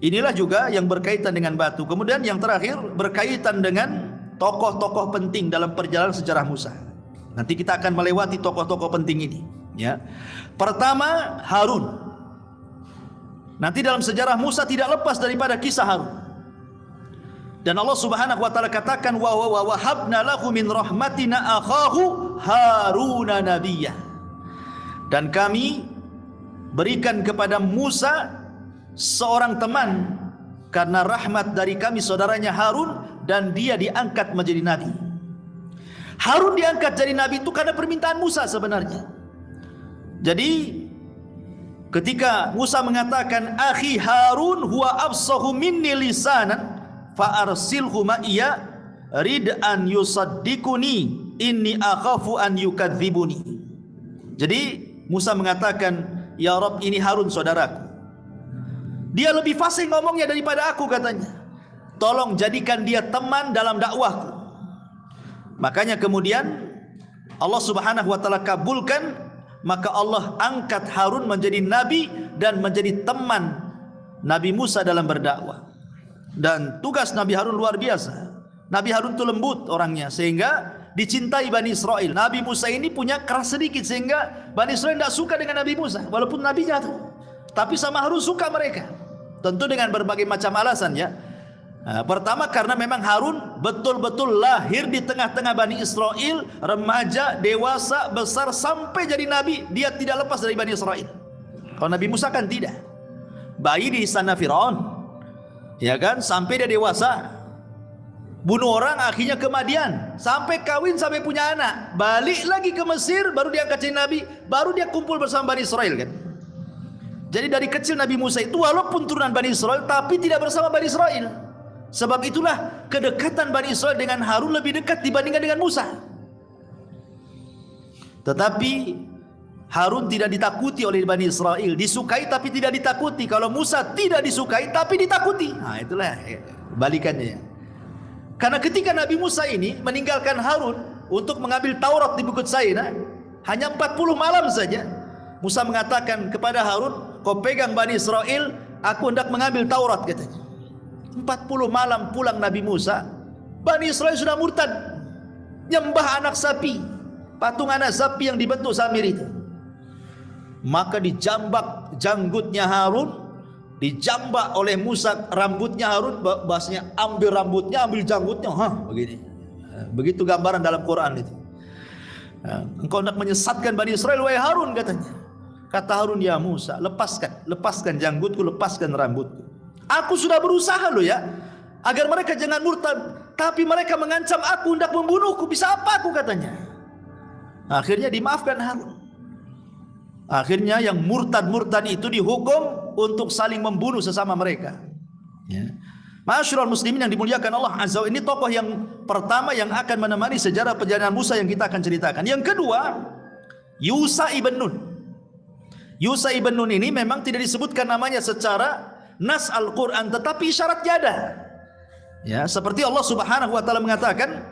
Inilah juga yang berkaitan dengan batu. Kemudian yang terakhir berkaitan dengan tokoh-tokoh penting dalam perjalanan sejarah Musa. Nanti kita akan melewati tokoh-tokoh penting ini, ya. Pertama, Harun. Nanti dalam sejarah Musa tidak lepas daripada kisah Harun. Dan Allah Subhanahu wa taala katakan, wa wahabna lahu min rahmatina akhahu Haruna nabiyya. Dan kami berikan kepada Musa seorang teman karena rahmat dari kami saudaranya Harun, dan dia diangkat menjadi nabi. Harun diangkat jadi nabi itu karena permintaan Musa sebenarnya. Jadi ketika Musa mengatakan, akhi Harun huwa afsahu minni lisanan fa arsilhu ma'iya rid'an yusaddiquni inni akhafu an yukadzibuni. Jadi Musa mengatakan, ya Rabb, ini Harun saudaraku, dia lebih fasih ngomongnya daripada aku, katanya. Tolong jadikan dia teman dalam dakwahku. Makanya kemudian Allah Subhanahu wa taala kabulkan, maka Allah angkat Harun menjadi nabi dan menjadi teman Nabi Musa dalam berdakwah. Dan tugas Nabi Harun luar biasa. Nabi Harun itu lembut orangnya, sehingga dicintai Bani Israel. Nabi Musa ini punya keras sedikit sehingga Bani Israel tidak suka dengan Nabi Musa walaupun nabinya tuh. Tapi sama Harun suka mereka. Tentu dengan berbagai macam alasan ya. Pertama karena memang Harun betul-betul lahir di tengah-tengah Bani Israel, remaja, dewasa, besar sampai jadi nabi, dia tidak lepas dari Bani Israel. Kalau Nabi Musa kan tidak. Bayi di istana Firaun, ya kan, sampai dia dewasa. Bunuh orang, akhirnya ke Madian, sampai kawin, sampai punya anak, balik lagi ke Mesir, baru dia angkat jadi nabi, baru dia kumpul bersama Bani Israel kan. Jadi dari kecil Nabi Musa itu walaupun turunan Bani Israel, tapi tidak bersama Bani Israel. Sebab itulah kedekatan Bani Israel dengan Harun lebih dekat dibandingkan dengan Musa. Tetapi Harun tidak ditakuti oleh Bani Israel, disukai tapi tidak ditakuti. Kalau Musa tidak disukai tapi ditakuti. Nah itulah balikannya. Karena ketika Nabi Musa ini meninggalkan Harun untuk mengambil Taurat di Bukit Saina, hanya 40 malam saja, Musa mengatakan kepada Harun, kau pegang Bani Israel, aku hendak mengambil Taurat katanya. 40 malam pulang Nabi Musa, Bani Israel sudah murtad, nyembah anak sapi, patung anak sapi yang dibentuk Samir itu. Maka dijambak janggutnya Harun, dijambak oleh Musa rambutnya Harun, bahasanya ambil rambutnya, ambil janggutnya, begini. Begitu gambaran dalam Quran itu. Engkau hendak menyesatkan Bani Israel, wahai Harun katanya. Kata Harun, ya Musa, lepaskan janggutku, lepaskan rambutku. Aku sudah berusaha loh ya, agar mereka jangan murtad, tapi mereka mengancam aku hendak membunuhku, bisa apa aku katanya. Akhirnya dimaafkan Harun. Akhirnya yang murtad-murtad itu dihukum untuk saling membunuh sesama mereka. Ya. Ma'asyiral muslimin yang dimuliakan Allah Azza wa Jalla, ini tokoh yang pertama yang akan menemani sejarah perjalanan Musa yang kita akan ceritakan. Yang kedua, Yusha ibn Nun. Yusha ibn Nun ini memang tidak disebutkan namanya secara nas Al-Quran, tetapi isyaratnya ada. Ya, seperti Allah Subhanahu wa taala mengatakan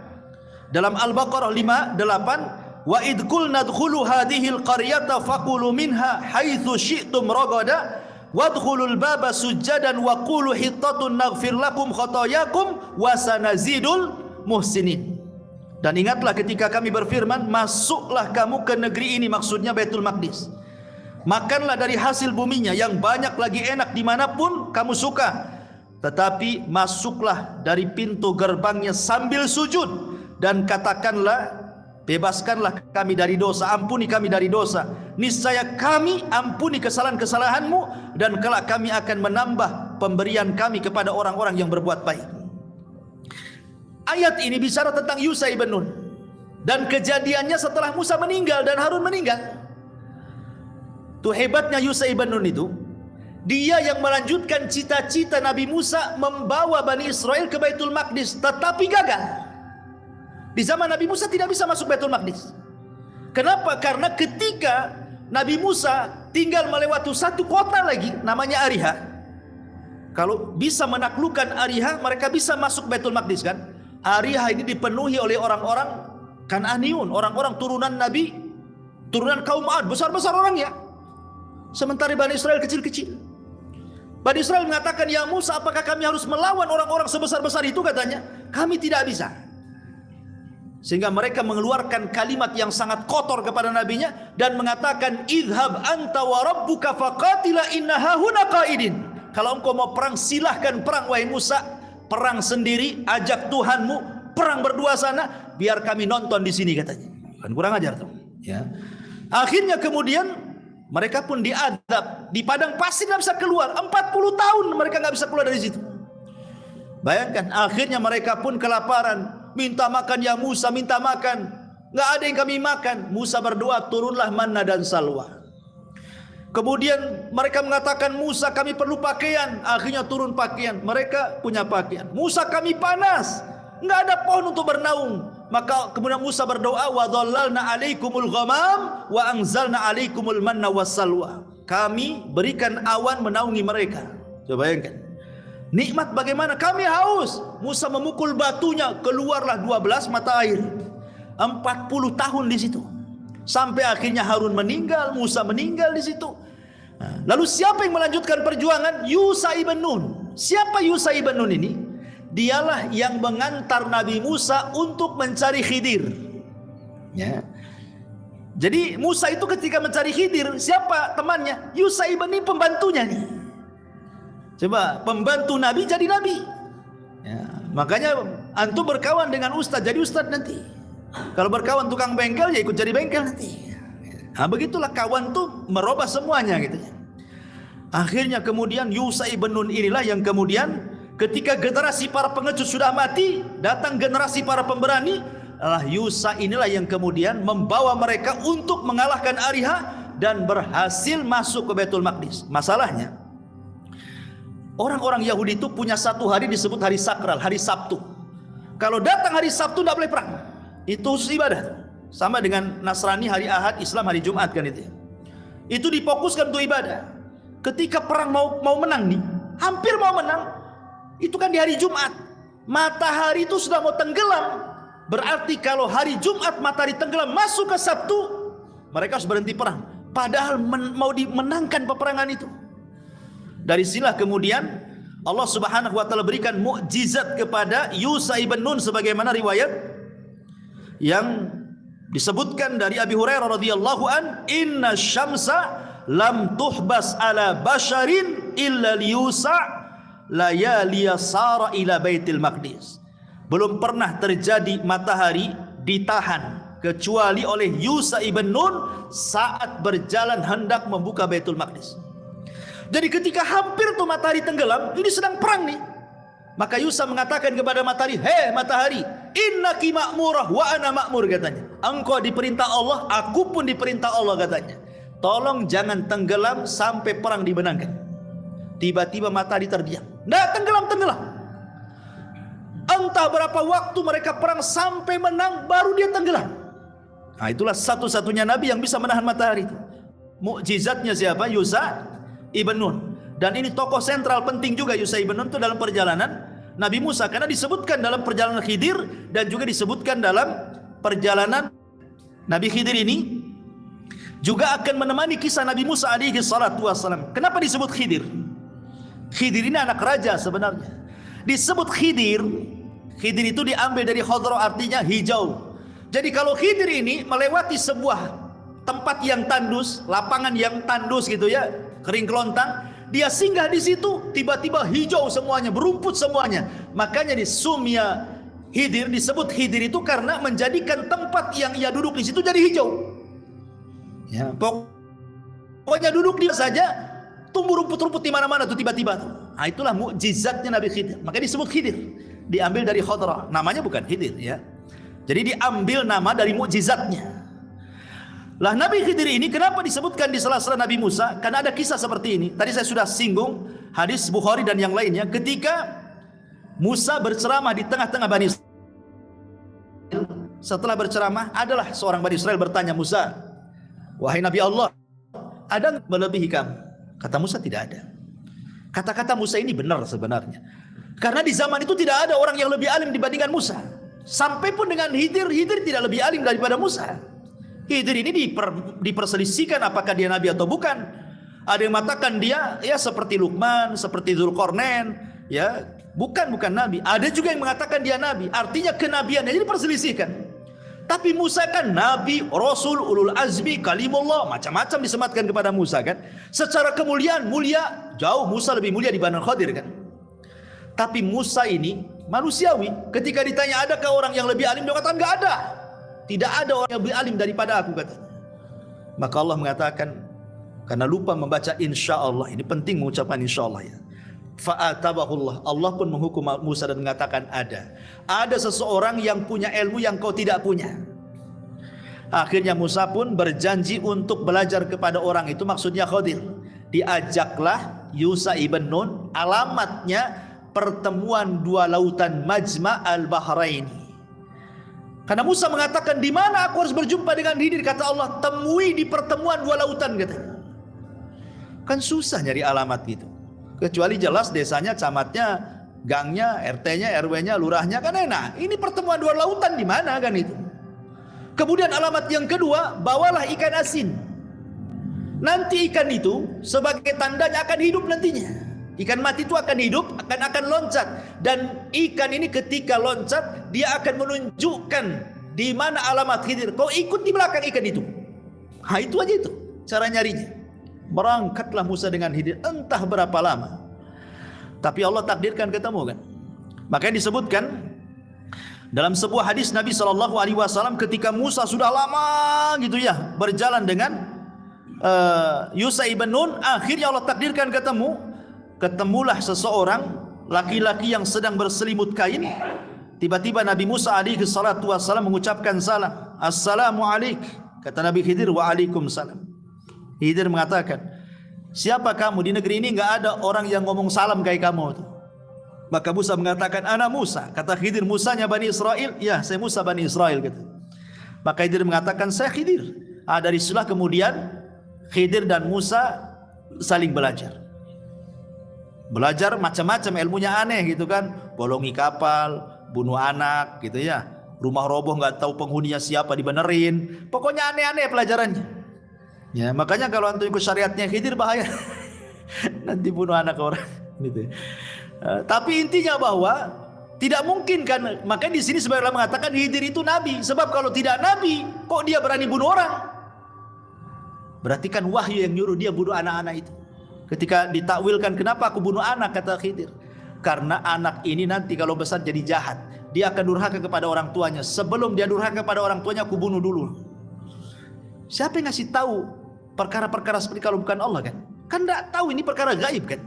dalam Al-Baqarah 58, wa id qulna dkhulu hadhil qaryata faqulu minha haitsu syi'tum ragada wadkhulul baba sujadan wa qulu hittatun naghfir lakum khotoyakum wa sanazidul muhsinin. Dan ingatlah ketika kami berfirman, masuklah kamu ke negeri ini, maksudnya Baitul Maqdis. Makanlah dari hasil buminya yang banyak lagi enak dimanapun kamu suka. Tetapi masuklah dari pintu gerbangnya sambil sujud dan katakanlah, bebaskanlah kami dari dosa, ampuni kami dari dosa. Niscaya kami ampuni kesalahan-kesalahanmu dan kelak kami akan menambah pemberian kami kepada orang-orang yang berbuat baik. Ayat ini bicara tentang Yusha ibn Nun dan kejadiannya setelah Musa meninggal dan Harun meninggal. Tuh hebatnya Yusha ibn Nun itu, dia yang melanjutkan cita-cita Nabi Musa membawa Bani Israel ke Baitul Maqdis, tetapi gagal. Di zaman Nabi Musa tidak bisa masuk Baitul Maqdis. Kenapa? Karena ketika Nabi Musa tinggal melewati satu kota lagi namanya Ariha. Kalau bisa menaklukkan Ariha, mereka bisa masuk Baitul Maqdis kan? Ariha ini dipenuhi oleh orang-orang Kan'aniyun, orang-orang turunan Nabi, turunan kaum Ad, besar-besar orangnya. Sementara Bani Israel kecil-kecil. Bani Israel mengatakan, ya Musa, apakah kami harus melawan orang-orang sebesar-besar itu? Katanya, kami tidak bisa. Sehingga mereka mengeluarkan kalimat yang sangat kotor kepada nabinya dan mengatakan, idhab anta wa rabbuka faqatila inna hahuna qaidin. Kalau engkau mau perang, silahkan perang wahai Musa, perang sendiri, ajak Tuhanmu, perang berdua sana, biar kami nonton di sini katanya. Kan kurang ajar tuh. Ya. Akhirnya kemudian mereka pun diadab di padang pasir, tidak bisa keluar. 40 tahun mereka nggak bisa keluar dari situ. Bayangkan, akhirnya mereka pun kelaparan. Minta makan ya Musa, minta makan. Nggak ada yang kami makan. Musa berdoa, turunlah manna dan salwa. Kemudian mereka mengatakan, Musa kami perlu pakaian. Akhirnya turun pakaian. Mereka punya pakaian. Musa kami panas, nggak ada pohon untuk bernaung. Maka kemudian Musa berdoa, wa dhallalna alaikumul ghamam wa anzalna alaikumul manna wassalwa. Kami berikan awan menaungi mereka. Coba bayangkan. Nikmat bagaimana? Kami haus. Musa memukul batunya, keluarlah 12 mata air. 40 tahun di situ. Sampai akhirnya Harun meninggal, Musa meninggal di situ. Lalu siapa yang melanjutkan perjuangan? Yusha ibn Nun. Siapa Yusha ibn Nun ini? Dialah yang mengantar Nabi Musa untuk mencari Khidir. Ya. Jadi Musa itu ketika mencari Khidir, siapa temannya? Yusha ini pembantunya nih. Coba, pembantu Nabi jadi Nabi. Ya. Makanya antum berkawan dengan ustaz, jadi ustaz nanti. Kalau berkawan tukang bengkel, ya ikut jadi bengkel nanti. Nah, begitulah kawan tuh merubah semuanya gitu ya. Akhirnya kemudian Yusha ibn Nun inilah yang kemudian ketika generasi para pengecut sudah mati, datang generasi para pemberani. Yusha inilah yang kemudian membawa mereka untuk mengalahkan Ariha dan berhasil masuk ke Baitul Maqdis. Masalahnya, orang-orang Yahudi itu punya satu hari disebut hari sakral, hari Sabtu. Kalau datang hari Sabtu tidak boleh perang. Itu khusus ibadah. Sama dengan Nasrani hari Ahad, Islam hari Jumat kan itu. Itu difokuskan untuk ibadah. Ketika perang mau menang nih, hampir mau menang, itu kan di hari Jumat. Matahari itu sudah mau tenggelam. Berarti kalau hari Jumat matahari tenggelam masuk ke Sabtu, mereka harus berhenti perang. Padahal mau dimenangkan peperangan itu. Dari sinilah kemudian Allah Subhanahu wa taala berikan mukjizat kepada Yusha ibn Nun sebagaimana riwayat yang disebutkan dari Abi Hurairah radhiyallahu an, inna syamsa lam tuhbas ala basharin illa liyusa layaliya sara ila baitil maqdis. Belum pernah terjadi matahari ditahan kecuali oleh Yusha ibn Nun saat berjalan hendak membuka Baitul Maqdis. Jadi ketika hampir tuh matahari tenggelam, ini sedang perang nih. Maka Yusha mengatakan kepada matahari, "Hei matahari, innaki ma'murah wa ana ma'mur," katanya. Engkau diperintah Allah, aku pun diperintah Allah, katanya. Tolong jangan tenggelam sampai perang dimenangkan. Tiba-tiba matahari terdiam. Nggak tenggelam. Entah berapa waktu mereka perang sampai menang, baru dia tenggelam. Nah, itulah satu-satunya Nabi yang bisa menahan matahari itu. Mukjizatnya siapa? Yusha ibn Nun. Dan ini tokoh sentral penting juga Yusha ibn Nun itu dalam perjalanan Nabi Musa. Karena disebutkan dalam perjalanan Khidir dan juga disebutkan dalam perjalanan Nabi Khidir ini juga akan menemani kisah Nabi Musa alaihi salatu wassalam. Kenapa disebut Khidir? Khidir ini anak raja sebenarnya. Disebut Khidir, Khidir itu diambil dari Khadra, artinya hijau. Jadi kalau Khidir ini melewati sebuah tempat yang tandus, lapangan yang tandus gitu ya, kering kelontang, dia singgah di situ, tiba-tiba hijau semuanya, berumput semuanya. Makanya di Sumya Khidir disebut Khidir itu karena menjadikan tempat yang ia duduk di situ jadi hijau. Ya, pokoknya duduk dia saja, tumbuh rumput-rumput di mana-mana tuh tiba-tiba tuh. Nah, itulah mukjizatnya Nabi Khidir. Makanya disebut Khidir. Diambil dari Khadra. Namanya bukan Khidir ya. Jadi diambil nama dari mukjizatnya. Lah Nabi Khidir ini kenapa disebutkan di sela-sela Nabi Musa? Karena ada kisah seperti ini. Tadi saya sudah singgung hadis Bukhari dan yang lainnya. Ketika Musa berceramah di tengah-tengah Bani Israel. Setelah berceramah, adalah seorang Bani Israel bertanya, Musa, wahai Nabi Allah, ada melebihi kamu? Kata Musa, tidak ada. Kata-kata Musa ini benar sebenarnya. Karena di zaman itu tidak ada orang yang lebih alim dibandingkan Musa. Sampai pun dengan Khidir tidak lebih alim daripada Musa. Khidir ini diperselisihkan apakah dia nabi atau bukan. Ada yang mengatakan dia ya seperti Luqman, seperti Dzulqarnain, ya, bukan nabi. Ada juga yang mengatakan dia nabi. Artinya kenabiannya jadi diperselisihkan. Tapi Musa kan nabi, rasul, ulul azmi, kalimullah, macam-macam disematkan kepada Musa kan. Secara kemuliaan mulia, jauh Musa lebih mulia dibanding Khidir kan. Tapi Musa ini manusiawi. Ketika ditanya adakah orang yang lebih alim, dia katakan enggak ada. Tidak ada orang yang lebih alim daripada aku, katanya. Maka Allah mengatakan, karena lupa membaca insyaallah, ini penting mengucapkan insyaallah ya. Fa'atabahullah, Allah pun menghukum Musa dan mengatakan ada seseorang yang punya ilmu yang kau tidak punya. Akhirnya Musa pun berjanji untuk belajar kepada orang itu, maksudnya Khidir. Diajaklah Yusha ibn Nun, alamatnya pertemuan dua lautan Majma' al-Bahrain. Karena Musa mengatakan, di mana aku harus berjumpa dengan Khidir? Kata Allah, temui di pertemuan dua lautan, katanya. Kan susah nyari alamat gitu. Kecuali jelas desanya, camatnya, gangnya, RT-nya, RW-nya, lurahnya kan enak. Ini pertemuan dua lautan di mana kan itu? Kemudian alamat yang kedua, bawalah ikan asin. Nanti ikan itu sebagai tandanya akan hidup nantinya. Ikan mati itu akan hidup, akan loncat. Dan ikan ini ketika loncat, dia akan menunjukkan di mana alamat Khidir, kau ikut di belakang ikan itu. Itu aja itu cara nyarinya. Berangkatlah Musa dengan Khidir entah berapa lama, tapi Allah takdirkan ketemu kan. Makanya disebutkan dalam sebuah hadis Nabi SAW ketika Musa sudah lama gitu ya berjalan dengan Yusha ibn Nun, akhirnya Allah takdirkan ketemulah seseorang laki-laki yang sedang berselimut kain. Tiba-tiba Nabi Musa alaihi salatu wassalam mengucapkan salam, Assalamualaikum. Kata Nabi Khidir, Waalaikumsalam. Khidir mengatakan, siapa kamu? Di negeri ini enggak ada orang yang ngomong salam kayak kamu. Maka Musa mengatakan, ana Musa. Kata Khidir, Musanya Bani Israel? Ya, saya Musa Bani Israel. Kata. Maka Khidir mengatakan, saya Khidir. Dari situlah kemudian Khidir dan Musa saling belajar. Belajar macam-macam ilmunya aneh gitu kan. Bolongi kapal, bunuh anak gitu ya. Rumah roboh nggak tahu penghuninya siapa dibenerin. Pokoknya aneh-aneh pelajarannya. Ya, makanya kalau antum ikut syariatnya Khidir bahaya. Nanti bunuh anak orang gitu. Tapi intinya bahwa tidak mungkin kan. Makanya di sini sebagian ulama mengatakan Khidir itu nabi. Sebab kalau tidak nabi, kok dia berani bunuh orang? Berarti kan wahyu yang nyuruh dia bunuh anak-anak itu. Ketika ditakwilkan, kenapa aku bunuh anak, kata Khidir, karena anak ini nanti kalau besar jadi jahat, dia akan durhaka kepada orang tuanya. Sebelum dia durhaka kepada orang tuanya, aku bunuh dulu. Siapa yang ngasih tahu perkara-perkara seperti kalau bukan Allah kan? Kan tidak tahu, ini perkara gaib kan?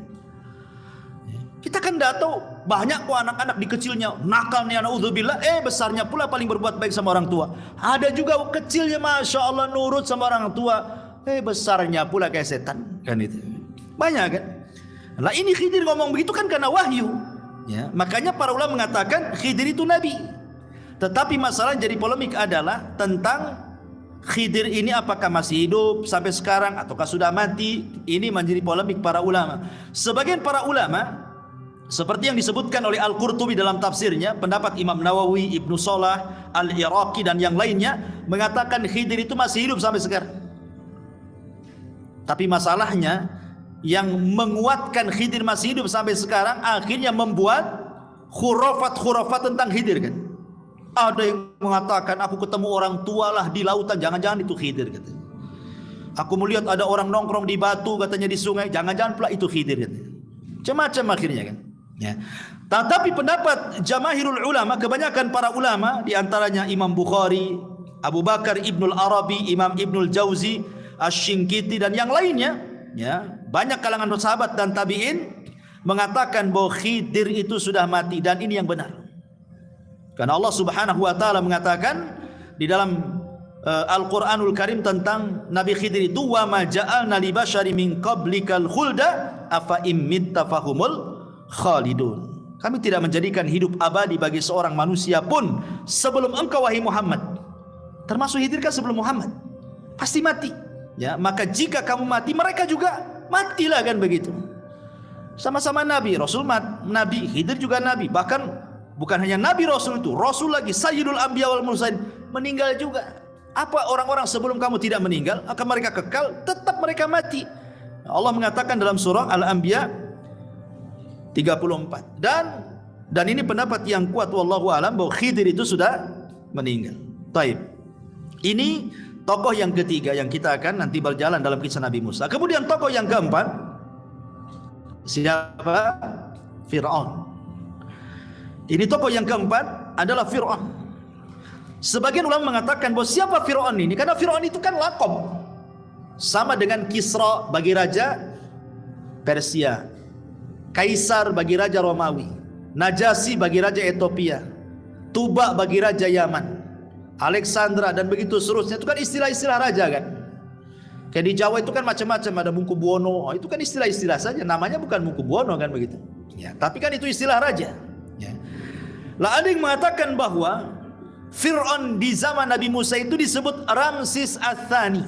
Kita kan tidak tahu. Banyak kok anak-anak di kecilnya nakalnya, naudzubillah, besarnya pula paling berbuat baik sama orang tua. Ada juga kecilnya masya Allah nurut sama orang tua, besarnya pula kayak setan kan itu. Banyak kan? Nah ini Khidir ngomong begitu kan karena wahyu. Ya, makanya para ulama mengatakan Khidir itu nabi. Tetapi masalah jadi polemik adalah tentang Khidir ini apakah masih hidup sampai sekarang ataukah sudah mati. Ini menjadi polemik para ulama. Sebagian para ulama seperti yang disebutkan oleh Al-Qurtubi dalam tafsirnya, pendapat Imam Nawawi, Ibnu Salah, Al-Iraqi dan yang lainnya mengatakan Khidir itu masih hidup sampai sekarang. Tapi masalahnya yang menguatkan Khidir masih hidup sampai sekarang akhirnya membuat khurafat-khurafat tentang Khidir kan. Ada yang mengatakan aku ketemu orang tua lah di lautan, jangan-jangan itu Khidir katanya. Aku melihat ada orang nongkrong di batu katanya di sungai, jangan-jangan pula itu Khidir katanya. Macam-macam akhirnya kan. Ya. Tetapi pendapat jamaahirul ulama, kebanyakan para ulama di antaranya Imam Bukhari, Abu Bakar Ibnul Arabi, Imam Ibnul Jauzi, Asy-Syinkiti dan yang lainnya, ya, banyak kalangan sahabat dan tabi'in mengatakan bahwa Khidir itu sudah mati, dan ini yang benar. Karena Allah Subhanahu wa taala mengatakan di dalam Al-Qur'anul Karim tentang Nabi Khidir itu, wa ma ja'alna li basyari min qablikal khulda afa im mitta fahumul khalidun. Kami tidak menjadikan hidup abadi bagi seorang manusia pun sebelum engkau wahai Muhammad. Termasuk Khidir kan sebelum Muhammad. Pasti mati. Ya, maka jika kamu mati, mereka juga matilah kan begitu. Sama-sama nabi, Rasul nabi, Khidir juga nabi. Bahkan bukan hanya nabi Rasul itu, Rasul lagi Sayyidul Anbiya wal Mursalin meninggal juga. Apa orang-orang sebelum kamu tidak meninggal akan mereka kekal, tetap mereka mati. Allah mengatakan dalam surah Al-Anbiya 34. Dan ini pendapat yang kuat wallahu alam bahwa Khidir itu sudah meninggal. Taib. Ini tokoh yang ketiga yang kita akan nanti berjalan dalam kisah Nabi Musa. Kemudian tokoh yang keempat, siapa? Fir'aun. Ini tokoh yang keempat adalah Fir'aun. Sebagian ulama mengatakan bahwa siapa Fir'aun ini? Karena Fir'aun itu kan lakob, sama dengan Kisra bagi raja Persia, Kaisar bagi raja Romawi, Najasyi bagi raja Ethiopia, Tuba bagi raja Yaman, Alexandra dan begitu seterusnya. Itu kan istilah-istilah raja kan. Kayak di Jawa itu kan macam-macam, ada Mangkubuwono, itu kan istilah-istilah saja, namanya bukan Mangkubuwono kan begitu. Ya, tapi kan itu istilah raja. Ya. Lah ada yang mengatakan bahwa Fir'aun di zaman Nabi Musa itu disebut Ramsis Ats-Tsani.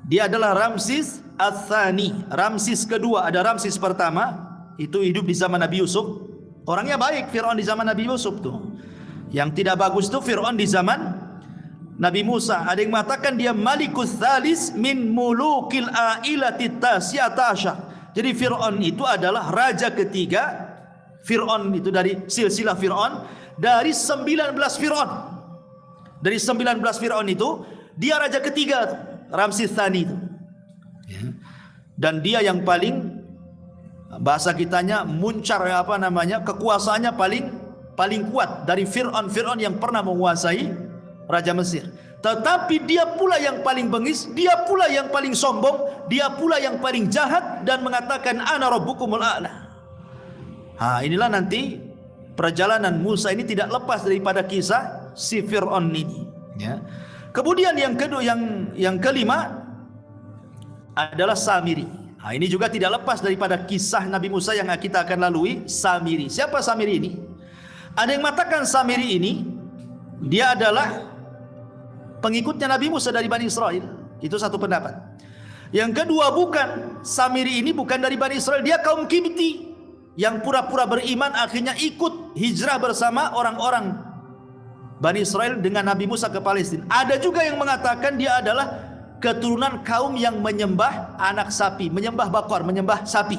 Dia adalah Ramsis Ats-Tsani, Ramsis kedua. Ada Ramsis pertama, itu hidup di zaman Nabi Yusuf. Orangnya baik Fir'aun di zaman Nabi Yusuf tuh. Yang tidak bagus tuh Fir'aun di zaman Nabi Musa. Ada yang mengatakan dia Malikus Tsalis min mulukil ailati tasyata asyar. Jadi Fir'aun itu adalah raja ketiga. Fir'aun itu dari silsilah Fir'aun, dari 19 Fir'aun. Dari 19 Fir'aun itu, dia raja ketiga tuh, Ramses Tsani itu. Ya. Dan dia yang paling, bahasa kitanya muncar, kekuasaannya paling kuat dari Fir'aun yang pernah menguasai Raja Mesir. Tetapi dia pula yang paling bengis, dia pula yang paling sombong, dia pula yang paling jahat dan mengatakan ana rabbukumul a'la. Inilah nanti perjalanan Musa ini tidak lepas daripada kisah si Fir'aun ini, ya. Kemudian yang kedua, yang kelima adalah Samiri. Ini juga tidak lepas daripada kisah Nabi Musa yang kita akan lalui, Samiri. Siapa Samiri ini? Ada yang mengatakan Samiri ini dia adalah pengikutnya Nabi Musa dari Bani Israel. Itu satu pendapat. Yang kedua, bukan, Samiri ini bukan dari Bani Israel, dia kaum Kipti yang pura-pura beriman, akhirnya ikut hijrah bersama orang-orang Bani Israel dengan Nabi Musa ke Palestina. Ada juga yang mengatakan dia adalah keturunan kaum yang menyembah anak sapi, menyembah bakor, menyembah sapi.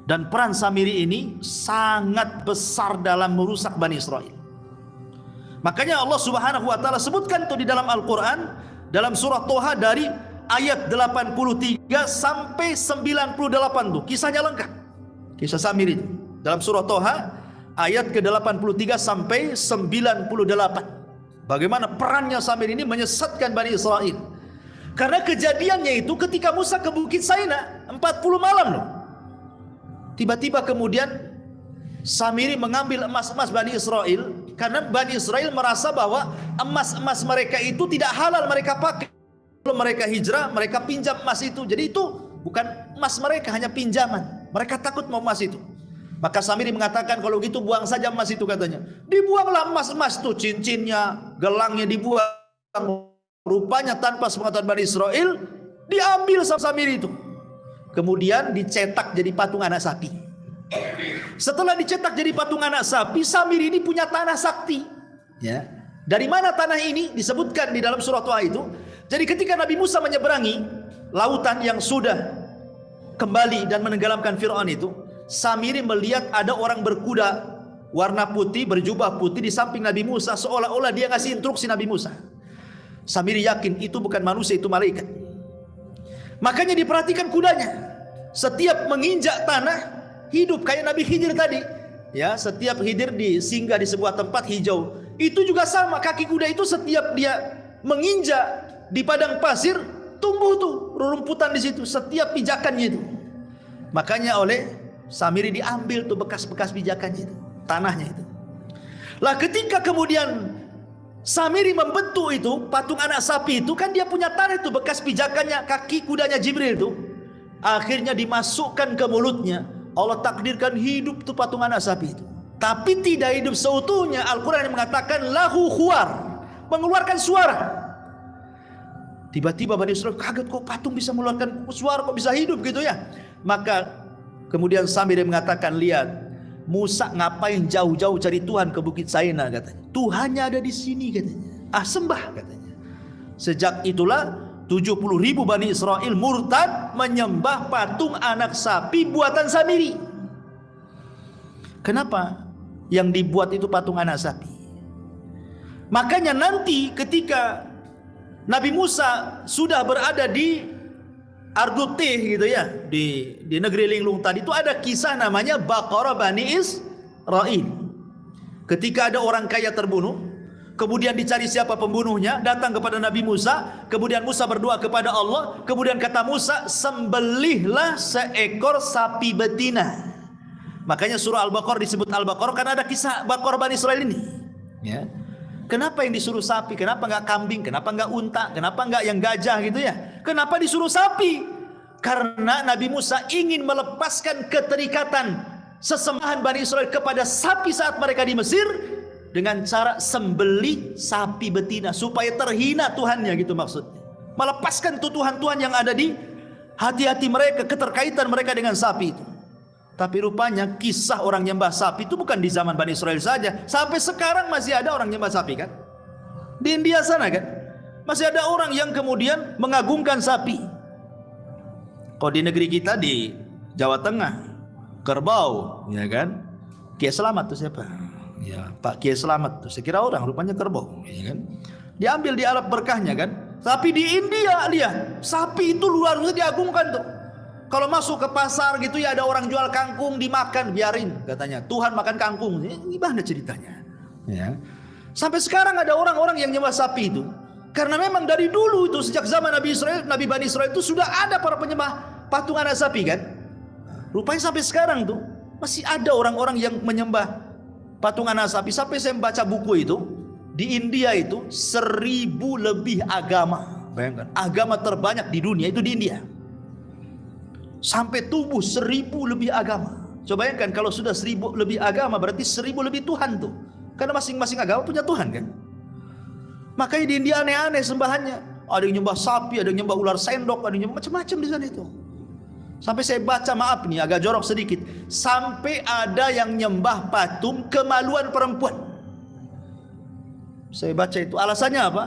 Dan peran Samiri ini sangat besar dalam merusak Bani Israel. Makanya Allah Subhanahu wa taala sebutkan itu di dalam Al-Qur'an dalam surah Toha dari ayat 83 sampai 98 tuh. Kisahnya lengkap. Kisah Samiri dalam surah Toha ayat ke-83 sampai 98. Bagaimana perannya Samiri ini menyesatkan Bani Israel. Karena kejadiannya itu ketika Musa ke Bukit Saina 40 malam loh. Tiba-tiba kemudian Samiri mengambil emas-emas Bani Israel, karena Bani Israel merasa bahwa emas-emas mereka itu tidak halal mereka pakai. Kalau mereka hijrah, mereka pinjam emas itu. Jadi itu bukan emas mereka, hanya pinjaman. Mereka takut mau emas itu. Maka Samiri mengatakan, kalau gitu buang saja emas itu, katanya. Dibuanglah emas-emas itu, cincinnya, gelangnya dibuang. Rupanya tanpa sepengetahuan Bani Israel, diambil sama Samiri itu. Kemudian dicetak jadi patung anak sapi. Setelah dicetak jadi patung anak sapi, Samiri ini punya tanah sakti. Ya. Dari mana tanah ini? Disebutkan di dalam surah Toha itu. Jadi ketika Nabi Musa menyeberangi lautan yang sudah kembali dan menenggelamkan Fir'aun itu, Samiri melihat ada orang berkuda warna putih, berjubah putih di samping Nabi Musa, seolah-olah dia ngasih instruksi Nabi Musa. Samiri yakin itu bukan manusia, itu malaikat. Makanya diperhatikan kudanya. Setiap menginjak tanah hidup kayak Nabi Khidir tadi. Ya, setiap Khidir singgah di sebuah tempat hijau. Itu juga sama, kaki kuda itu setiap dia menginjak di padang pasir, tumbuh tuh rerumputan di situ setiap pijakannya itu. Makanya oleh Samiri diambil tuh bekas-bekas pijakannya itu, tanahnya itu. Lah ketika kemudian Samiri membentuk itu patung anak sapi itu, kan dia punya tanah itu bekas pijakannya kaki kudanya Jibril itu. Akhirnya dimasukkan ke mulutnya. Allah takdirkan hidup tuh patung anak sapi itu. Tapi tidak hidup seutuhnya. Al-Quran mengatakan lahu khuar, mengeluarkan suara. Tiba-tiba Bani Israel kaget, kok patung bisa mengeluarkan suara, kok bisa hidup gitu ya. Maka kemudian Samiri mengatakan, lihat Musa ngapain jauh-jauh cari Tuhan ke Bukit Saina, katanya. Tuhannya ada di sini, katanya. Sembah, katanya. Sejak itulah 70.000 Bani Israel murtad menyembah patung anak sapi buatan Samiri. Kenapa yang dibuat itu patung anak sapi? Makanya nanti ketika Nabi Musa sudah berada di Ardutih gitu ya, di negeri linglung tadi, itu ada kisah namanya Baqarah Bani Israil. Ketika ada orang kaya terbunuh, kemudian dicari siapa pembunuhnya, datang kepada Nabi Musa, kemudian Musa berdoa kepada Allah, kemudian kata Musa, sembelihlah seekor sapi betina. Makanya surah Al-Baqarah disebut Al-Baqarah karena ada kisah Baqarah Bani Israil ini. Ya. Kenapa yang disuruh sapi? Kenapa enggak kambing? Kenapa enggak unta? Kenapa enggak yang gajah gitu ya? Kenapa disuruh sapi? Karena Nabi Musa ingin melepaskan keterikatan sesembahan Bani Israil kepada sapi saat mereka di Mesir, dengan cara sembelih sapi betina supaya terhina Tuhannya, gitu maksudnya. Melepaskan Tuhan-Tuhan yang ada di hati-hati mereka, keterkaitan mereka dengan sapi itu. Tapi rupanya kisah orang nyembah sapi itu bukan di zaman Bani Israel saja. Sampai sekarang masih ada orang nyembah sapi kan? Di India sana kan? Masih ada orang yang kemudian mengagungkan sapi. Kalau di negeri kita di Jawa Tengah, kerbau, ya kan? Kiai Selamat itu siapa? Ya, Pak Kiai Selamat tuh, saya kira orang, rupanya kerbau, ya kan? Diambil, dialap berkahnya kan. Tapi di India lihat, sapi itu luar biasa diagungkan tuh. Kalau masuk ke pasar gitu ya, ada orang jual kangkung dimakan, biarin katanya. Tuhan makan kangkung. Gimana ceritanya? Ya. Sampai sekarang ada orang-orang yang nyembah sapi itu. Karena memang dari dulu itu, sejak zaman Nabi Bani Israel itu sudah ada para penyembah patung anak sapi kan. Rupanya sampai sekarang tuh masih ada orang-orang yang menyembah patung anak sapi. Sampai saya membaca buku itu, di India itu 1000 lebih agama. Bayangkan, agama terbanyak di dunia itu di India. Sampai tumbuh 1000 lebih agama. Coba bayangkan kalau sudah 1000 lebih agama, berarti 1000 lebih Tuhan tuh. Karena masing-masing agama punya Tuhan kan. Makanya di India aneh-aneh sembahannya. Ada yang nyembah sapi, ada yang nyembah ular sendok, ada yang nyembah macam-macam di sana itu. Sampai saya baca, maaf nih agak jorok sedikit, sampai ada yang nyembah patung kemaluan perempuan. Saya baca itu, alasannya apa?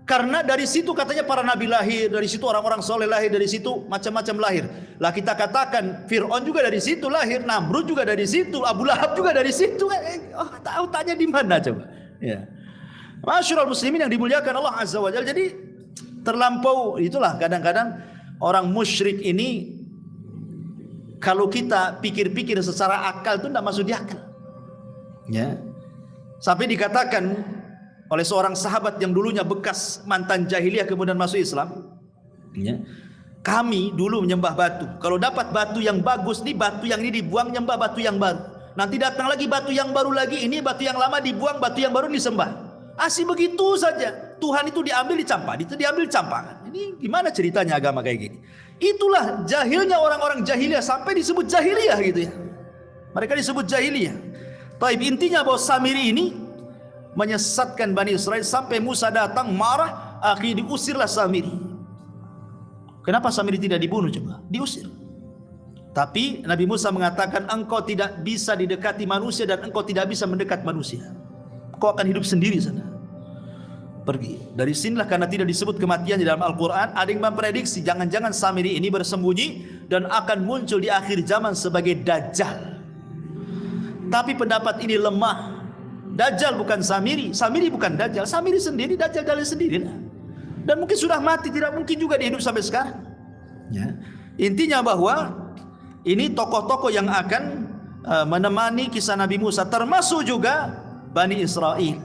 Karena dari situ katanya para nabi lahir, dari situ orang-orang soleh lahir, dari situ macam-macam lahir. Lah kita katakan Fir'aun juga dari situ lahir, Namrud juga dari situ, Abu Lahab juga dari situ. Tahu tanya di mana coba? Ya. Masyarul muslimin yang dimuliakan Allah Azza wa Jalla. Jadi terlampau itulah kadang-kadang orang musyrik ini, kalau kita pikir-pikir secara akal itu tidak masuk di akal. Ya. Sampai dikatakan oleh seorang sahabat yang dulunya bekas mantan jahiliyah kemudian masuk Islam, ya, kami dulu menyembah batu. Kalau dapat batu yang bagus nih, batu yang ini dibuang, nyembah batu yang baru. Nanti datang lagi batu yang baru lagi, ini batu yang lama dibuang, batu yang baru disembah. Asih begitu saja. Tuhan itu diambil dicampah, itu diambil dicampah. Ini gimana ceritanya agama kayak gini? Itulah jahilnya orang-orang jahiliyah, sampai disebut jahiliyah gitu ya. Mereka disebut jahiliyah. Taib, intinya bahwa Samiri ini menyesatkan Bani Israel sampai Musa datang marah, akhirnya diusirlah Samiri. Kenapa Samiri tidak dibunuh coba? Diusir. Tapi Nabi Musa mengatakan, engkau tidak bisa didekati manusia dan engkau tidak bisa mendekat manusia. Kau akan hidup sendiri sana. Pergi. Dari sinilah karena tidak disebut kematian di dalam Al-Quran, ada yang memprediksi jangan-jangan Samiri ini bersembunyi dan akan muncul di akhir zaman sebagai Dajjal. Tapi pendapat ini lemah. Dajjal bukan Samiri, Samiri bukan Dajjal, Samiri sendiri, Dajjal dalil sendiri lah. Dan mungkin sudah mati, tidak mungkin juga dia hidup sampai sekarang. Ya. Intinya bahwa ini tokoh-tokoh yang akan menemani kisah Nabi Musa, termasuk juga Bani Israel.